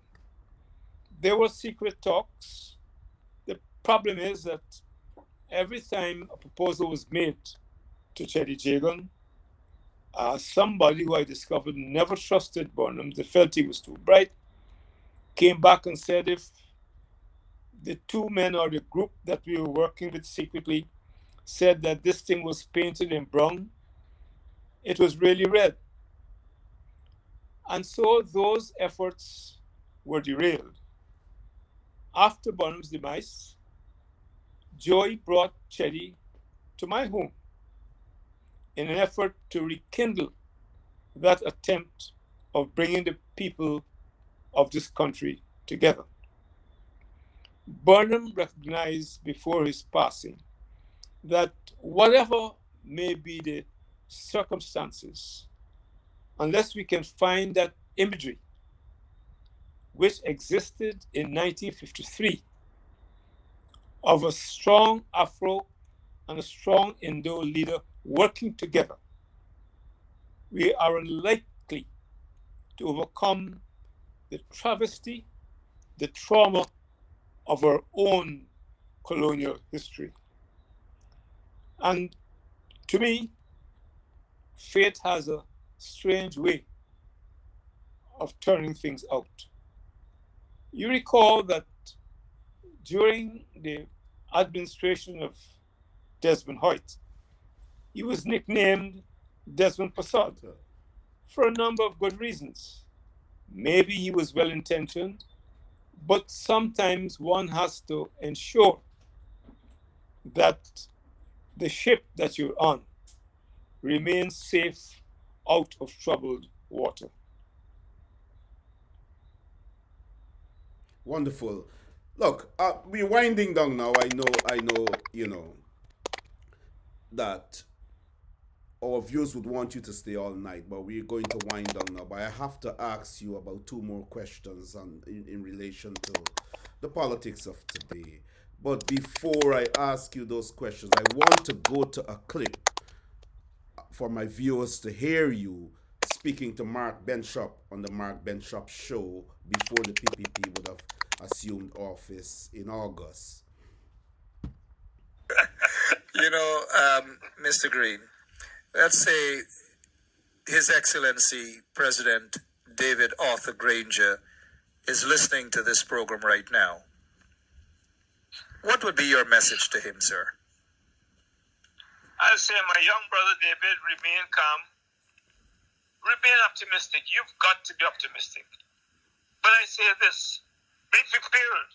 There were secret talks. The problem is that every time a proposal was made to Chetty Jagan, somebody who I discovered never trusted Burnham, they felt he was too bright, came back and said if the two men or the group that we were working with secretly said that this thing was painted in brown, it was really red. And so those efforts were derailed. After Burnham's demise, Joy brought Chetty to my home in an effort to rekindle that attempt of bringing the people of this country together. Burnham recognized before his passing that whatever may be the circumstances, unless we can find that imagery which existed in 1953 of a strong Afro and a strong Indo leader working together, we are unlikely to overcome the travesty, the trauma of our own colonial history. And to me, fate has a strange way of turning things out. You recall that during the administration of Desmond Hoyt, he was nicknamed Desmond Passad for a number of good reasons. Maybe he was well intentioned, but sometimes one has to ensure that the ship that you're on remains safe out of troubled water. Wonderful. Look, we're winding down now. I know, that our viewers would want you to stay all night, but we're going to wind down now. But I have to ask you about two more questions in relation to the politics of today. But before I ask you those questions, I want to go to a clip for my viewers to hear you speaking to Mark Benshop on the Mark Benshop show before the PPP would have assumed office in August. Mr. Green, let's say His Excellency President David Arthur Granger is listening to this program right now. What would be your message to him, sir? I'll say, my young brother David, remain calm, remain optimistic. You've got to be optimistic. But I say this, be prepared,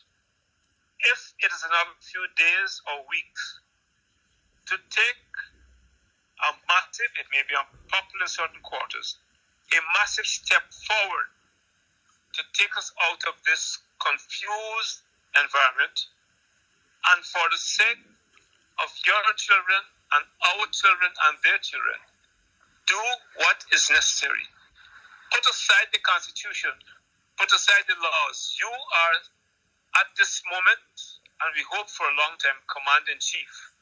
if it is another few days or weeks, to take a massive, it may be unpopular in certain quarters, a massive step forward to take us out of this confused environment, and for the sake of your children and our children and their children, do what is necessary. Put aside the Constitution, put aside the laws. You are, at this moment, and we hope for a long time, Commander-in-Chief.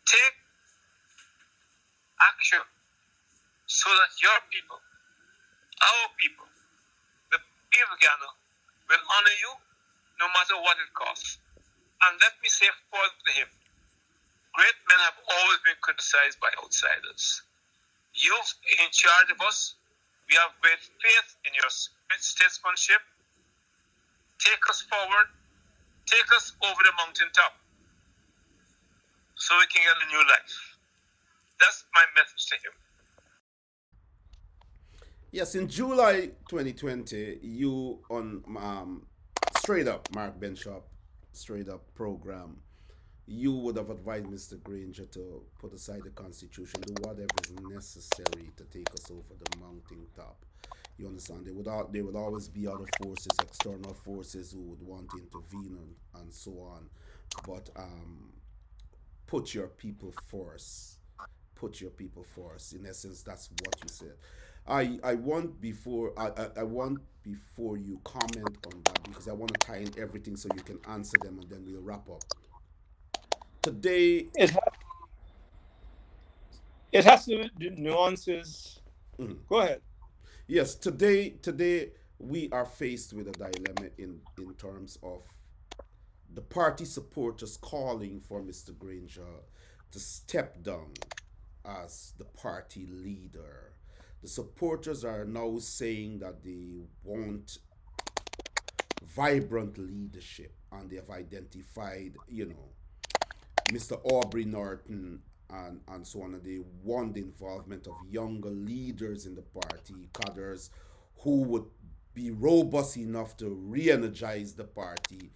Take action so that your people, our people, the people of Guyana, will honor you no matter what it costs. And let me say for him, great men have always been criticized by outsiders. You're in charge of us. We have great faith in your statesmanship. Take us forward. Take us over the mountaintop so we can get a new life. That's my message to him. Yes, in July 2020, you on Straight Up, Mark Benshop, Straight Up program, you would have advised Mr. Granger to put aside the Constitution, do whatever is necessary to take us over the mountain top. You understand? There would always be other forces, external forces who would want to intervene and so on. But put your people first. Put your people first. In essence, that's what you said. I want before you comment on that, because I want to tie in everything so you can answer them and then we'll wrap up. Today, it has to be nuances. Go ahead. Yes, today we are faced with a dilemma in terms of the party supporters calling for Mr. Granger to step down as the party leader. The supporters are now saying that they want vibrant leadership, and they have identified, Mr. Aubrey Norton and so on, and they want the involvement of younger leaders in the party, cadres who would be robust enough to re-energize the party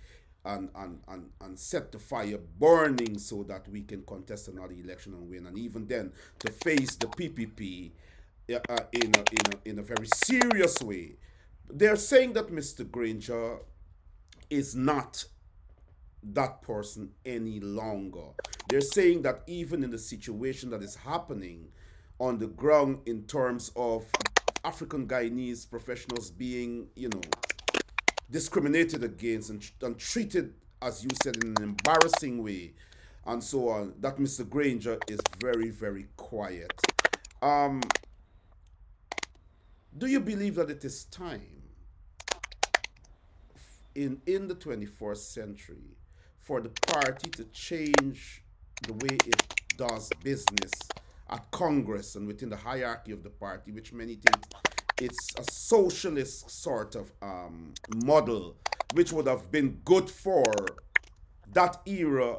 and set the fire burning so that we can contest another election and win, and even then to face the PPP in a very serious way. They're saying that Mr. Granger is not that person any longer. They're saying that even in the situation that is happening on the ground in terms of African Guyanese professionals being, discriminated against and treated, as you said, in an embarrassing way, and so on, that Mr. Granger is very, very quiet. Do you believe that it is time in the 21st century for the party to change the way it does business at Congress and within the hierarchy of the party, which many think it's a socialist sort of model, which would have been good for that era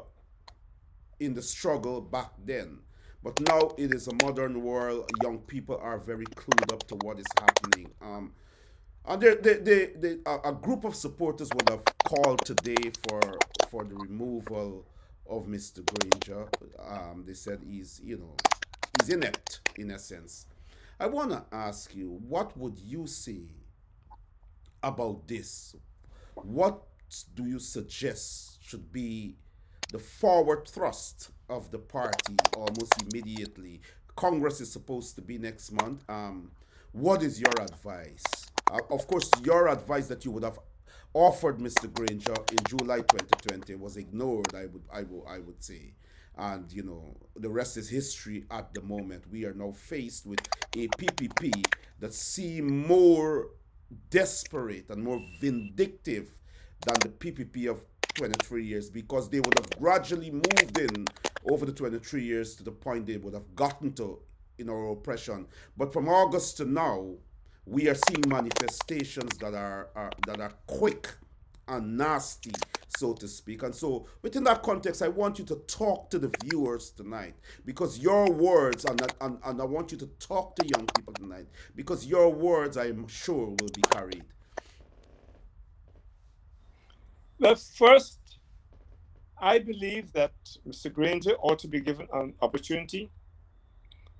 in the struggle back then? But now it is a modern world. Young people are very clued up to what is happening. And a group of supporters would have called today for the removal of Mr. Granger. They said he's inept in a sense. I want to ask you, what would you say about this? What do you suggest should be the forward thrust of the party almost immediately? Congress is supposed to be next month. What is your advice? Of course, your advice that you would have offered Mr. Granger in July 2020 was ignored, I would say. And, the rest is history at the moment. We are now faced with a PPP that seem more desperate and more vindictive than the PPP of 23 years, because they would have gradually moved in over the 23 years to the point they would have gotten to in our oppression. But from August to now, we are seeing manifestations that are quick and nasty, so to speak. And so within that context, I want you to talk to the viewers tonight, because your words, and I want you to talk to young people tonight, because your words, I am sure, will be carried. Well, first, I believe that Mr. Granger ought to be given an opportunity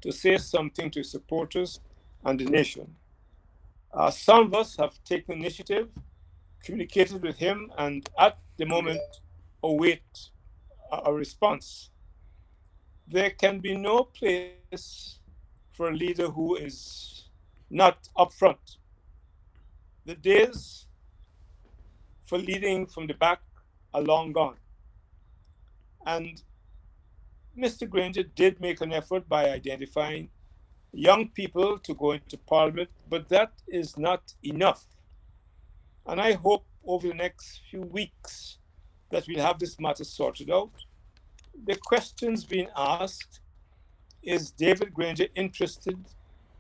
to say something to his supporters and the nation. Some of us have taken initiative communicated with him and at the moment await a response. There can be no place for a leader who is not upfront. The days for leading from the back are long gone. And Mr. Granger did make an effort by identifying young people to go into Parliament, but that is not enough. And I hope over the next few weeks that we'll have this matter sorted out. The questions being asked: is David Granger interested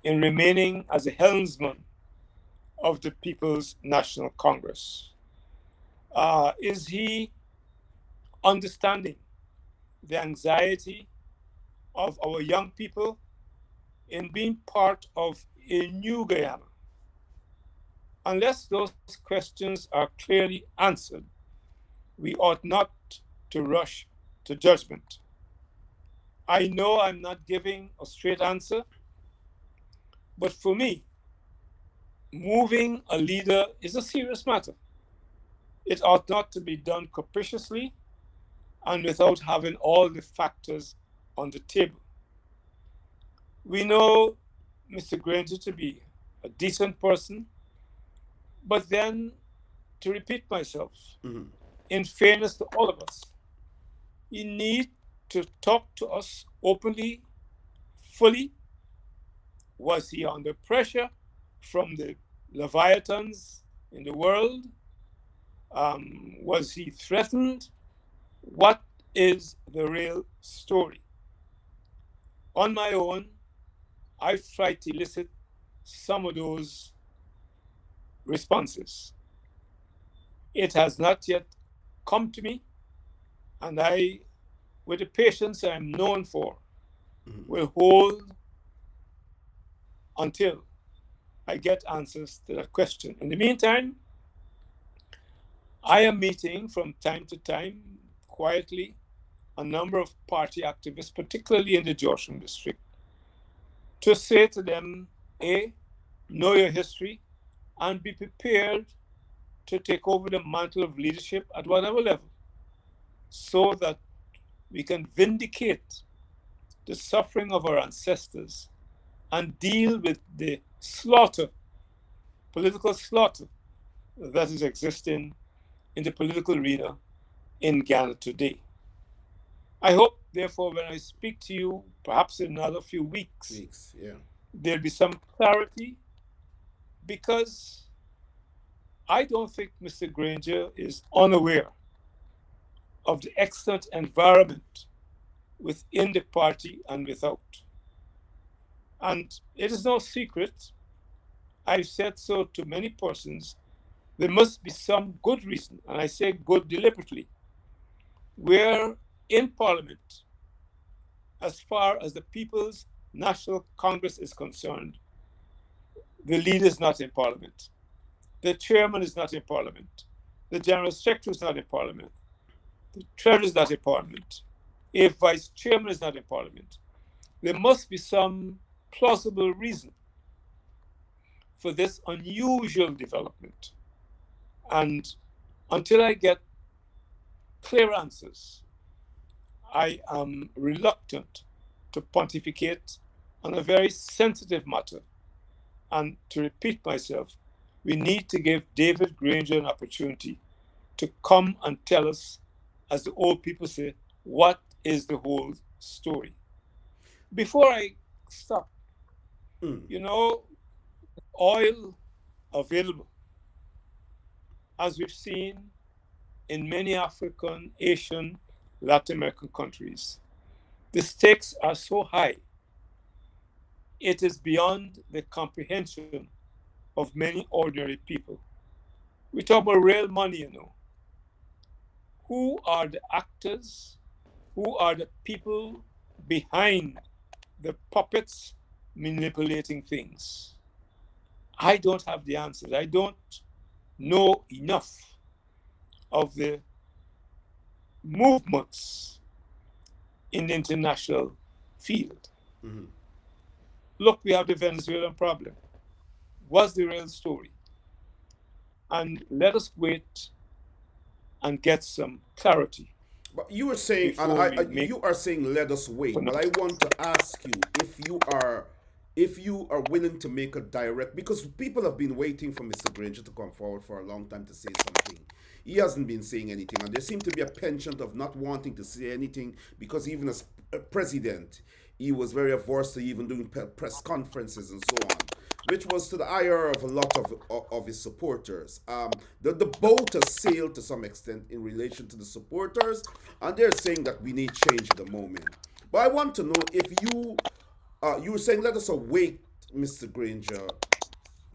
in remaining as a helmsman of the People's National Congress? Is he understanding the anxiety of our young people in being part of a new Guyana? Unless those questions are clearly answered, we ought not to rush to judgment. I know I'm not giving a straight answer, but for me, moving a leader is a serious matter. It ought not to be done capriciously and without having all the factors on the table. We know Mr. Granger to be a decent person, but then, to repeat myself, in fairness to all of us, you need to talk to us openly, fully. Was he under pressure from the leviathans in the world? Was he threatened? What is the real story? On my own, I've tried to elicit some of those responses. It has not yet come to me, and I, with the patience I'm known for, will hold until I get answers to that question. In the meantime, I am meeting from time to time, quietly, a number of party activists, particularly in the Georgetown district, to say to them, A, know your history and be prepared to take over the mantle of leadership at whatever level, so that we can vindicate the suffering of our ancestors and deal with the slaughter, political slaughter, that is existing in the political arena in Ghana today. I hope, therefore, when I speak to you, perhaps in another few weeks, there'll be some clarity, because I don't think Mr. Granger is unaware of the excellent environment within the party and without. And it is no secret, I've said so to many persons, there must be some good reason, and I say good deliberately, where in Parliament, as far as the People's National Congress is concerned, the leader is not in Parliament. The chairman is not in Parliament. The general secretary is not in Parliament. The treasurer is not in Parliament. A vice chairman is not in Parliament. There must be some plausible reason for this unusual development. And until I get clear answers, I am reluctant to pontificate on a very sensitive matter. And to repeat myself, we need to give David Granger an opportunity to come and tell us, as the old people say, what is the whole story. Before I stop, you know, oil available, as we've seen in many African, Asian, Latin American countries, the stakes are so high, it is beyond the comprehension of many ordinary people. We talk about real money, you know. Who are the actors? Who are the people behind the puppets manipulating things? I don't have the answers. I don't know enough of the movements in the international field. Look, we have the Venezuelan problem. What's the real story? and let us wait and get some clarity But you were saying, and before we make you are saying, let us wait. But I pronouncements. want to ask you if you are willing to make a direct, because people have been waiting for Mr. Granger to come forward for a long time to say something. He hasn't been saying anything, and there seemed to be a penchant of not wanting to say anything because even as a president, he was very averse to even doing press conferences and so on, which was to the ire of a lot of his supporters. The boat has sailed to some extent in relation to the supporters, and they're saying that we need change at the moment. But I want to know if you were saying let us await Mr. Granger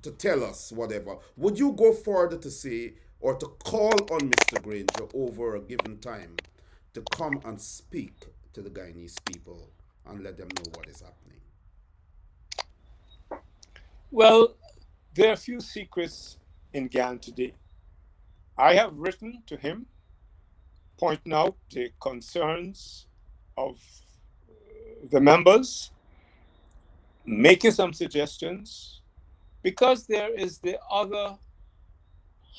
to tell us whatever. Would you go further to say or to call on Mr. Granger over a given time to come and speak to the Guyanese people and let them know what is happening? Well, there are few secrets in Guyana today. I have written to him pointing out the concerns of the members, making some suggestions, because there is the other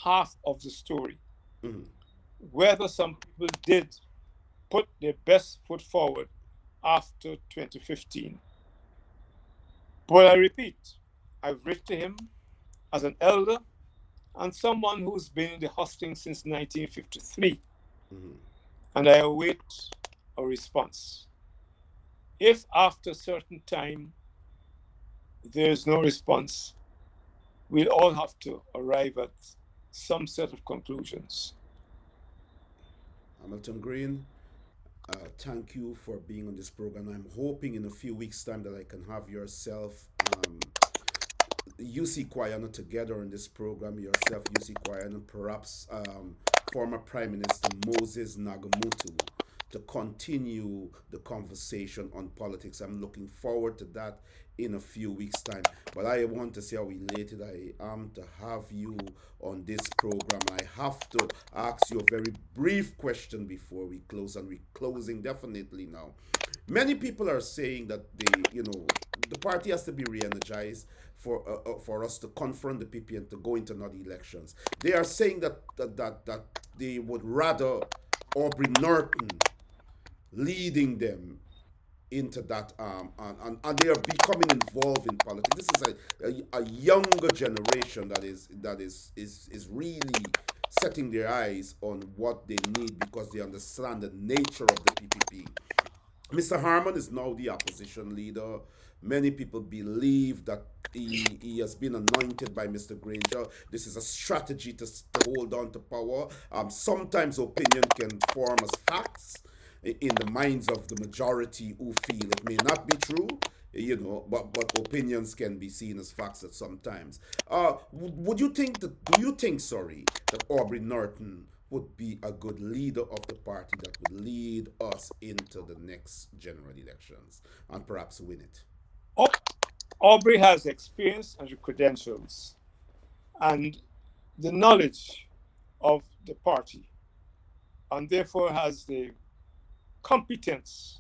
half of the story, Mhm. whether some people did put their best foot forward after 2015. But I repeat, I've written to him as an elder and someone who's been in the hustling since 1953, Mhm. and I await a response. If after a certain time there is no response, we'll all have to arrive at some set of conclusions. Hamilton Green, thank you for being on this program. I'm hoping in a few weeks' time that I can have yourself, UC Guyana together in this program. Yourself, UC Guyana, perhaps former Prime Minister Moses Nagamutu, to continue the conversation on politics. I'm looking forward to that in a few weeks' time. But I want to say how elated I am to have you on this program. I have to ask you a very brief question before we close, and we're closing definitely now. Many people are saying that the party has to be re-energized for us to confront the PP and to go into another elections. They are saying that they would rather Aubrey Norton leading them into that and they are becoming involved in politics. This is a younger generation that is really setting their eyes on what they need because they understand the nature of the PPP. Mr. Harman is now the opposition leader. Many people believe that he has been anointed by Mr. Granger. This is a strategy to hold on to power. Sometimes opinion can form as facts in the minds of the majority who feel it may not be true, but opinions can be seen as facts at sometimes. Would you think that? Do you think, sorry, that Aubrey Norton would be a good leader of the party that would lead us into the next general elections and perhaps win it? Aubrey has experience and credentials and the knowledge of the party, and therefore has the competence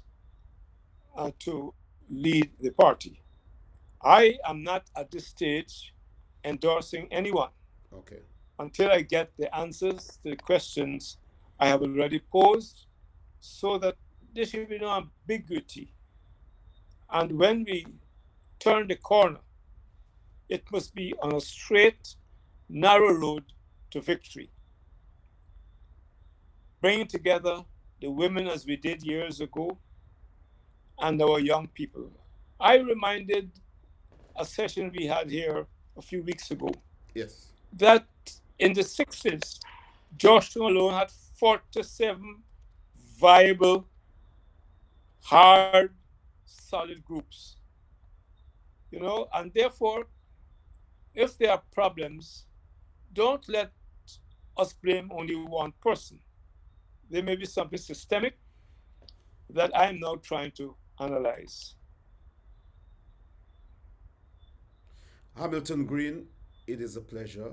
to lead the party. I am not at this stage endorsing anyone Okay. until I get the answers to the questions I have already posed so that there should be no ambiguity. And when we turn the corner, it must be on a straight, narrow road to victory, bringing together the women as we did years ago and our young people. I reminded a session we had here a few weeks ago Yes. that in the 60s, Georgetown alone had 47 viable, hard, solid groups. And therefore, if there are problems, don't let us blame only one person. There may be something systemic that I am now trying to analyze. Hamilton Green, it is a pleasure.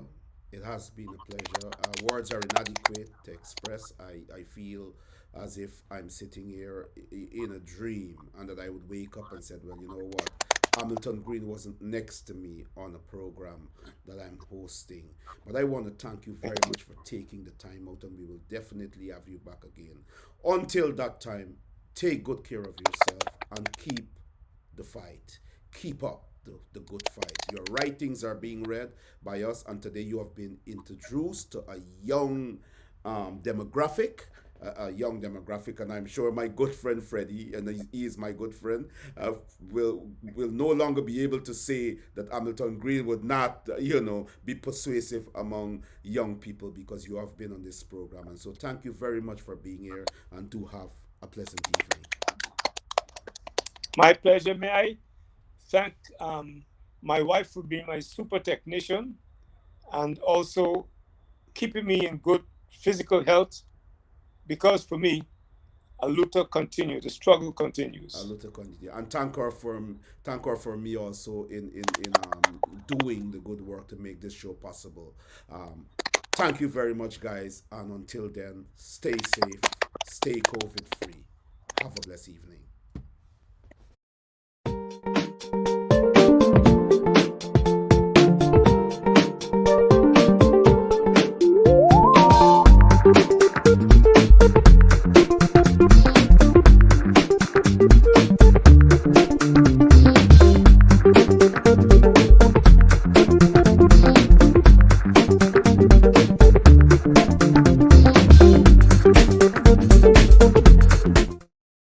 It has been a pleasure. Words are inadequate to express. I feel as if I'm sitting here in a dream and that I would wake up and said, well, you know what? Hamilton Green wasn't next to me on a program that I'm hosting. But I want to thank you very much for taking the time out, and we will definitely have you back again. Until that time, take good care of yourself and keep the fight. Keep up the good fight. Your writings are being read by us, and today you have been introduced to a young demographic. A young demographic, and I'm sure my good friend Freddie, and he is my good friend, will no longer be able to say that Hamilton Green would not, be persuasive among young people because you have been on this program. And so, thank you very much for being here, and do have a pleasant evening. My pleasure. May I thank my wife for being my super technician and also keeping me in good physical health, because for me, Aluta continues, the struggle continues. Aluta continue, and thank her for me also in doing the good work to make this show possible. Thank you very much, guys, and until then, stay safe, stay COVID free. Have a blessed evening.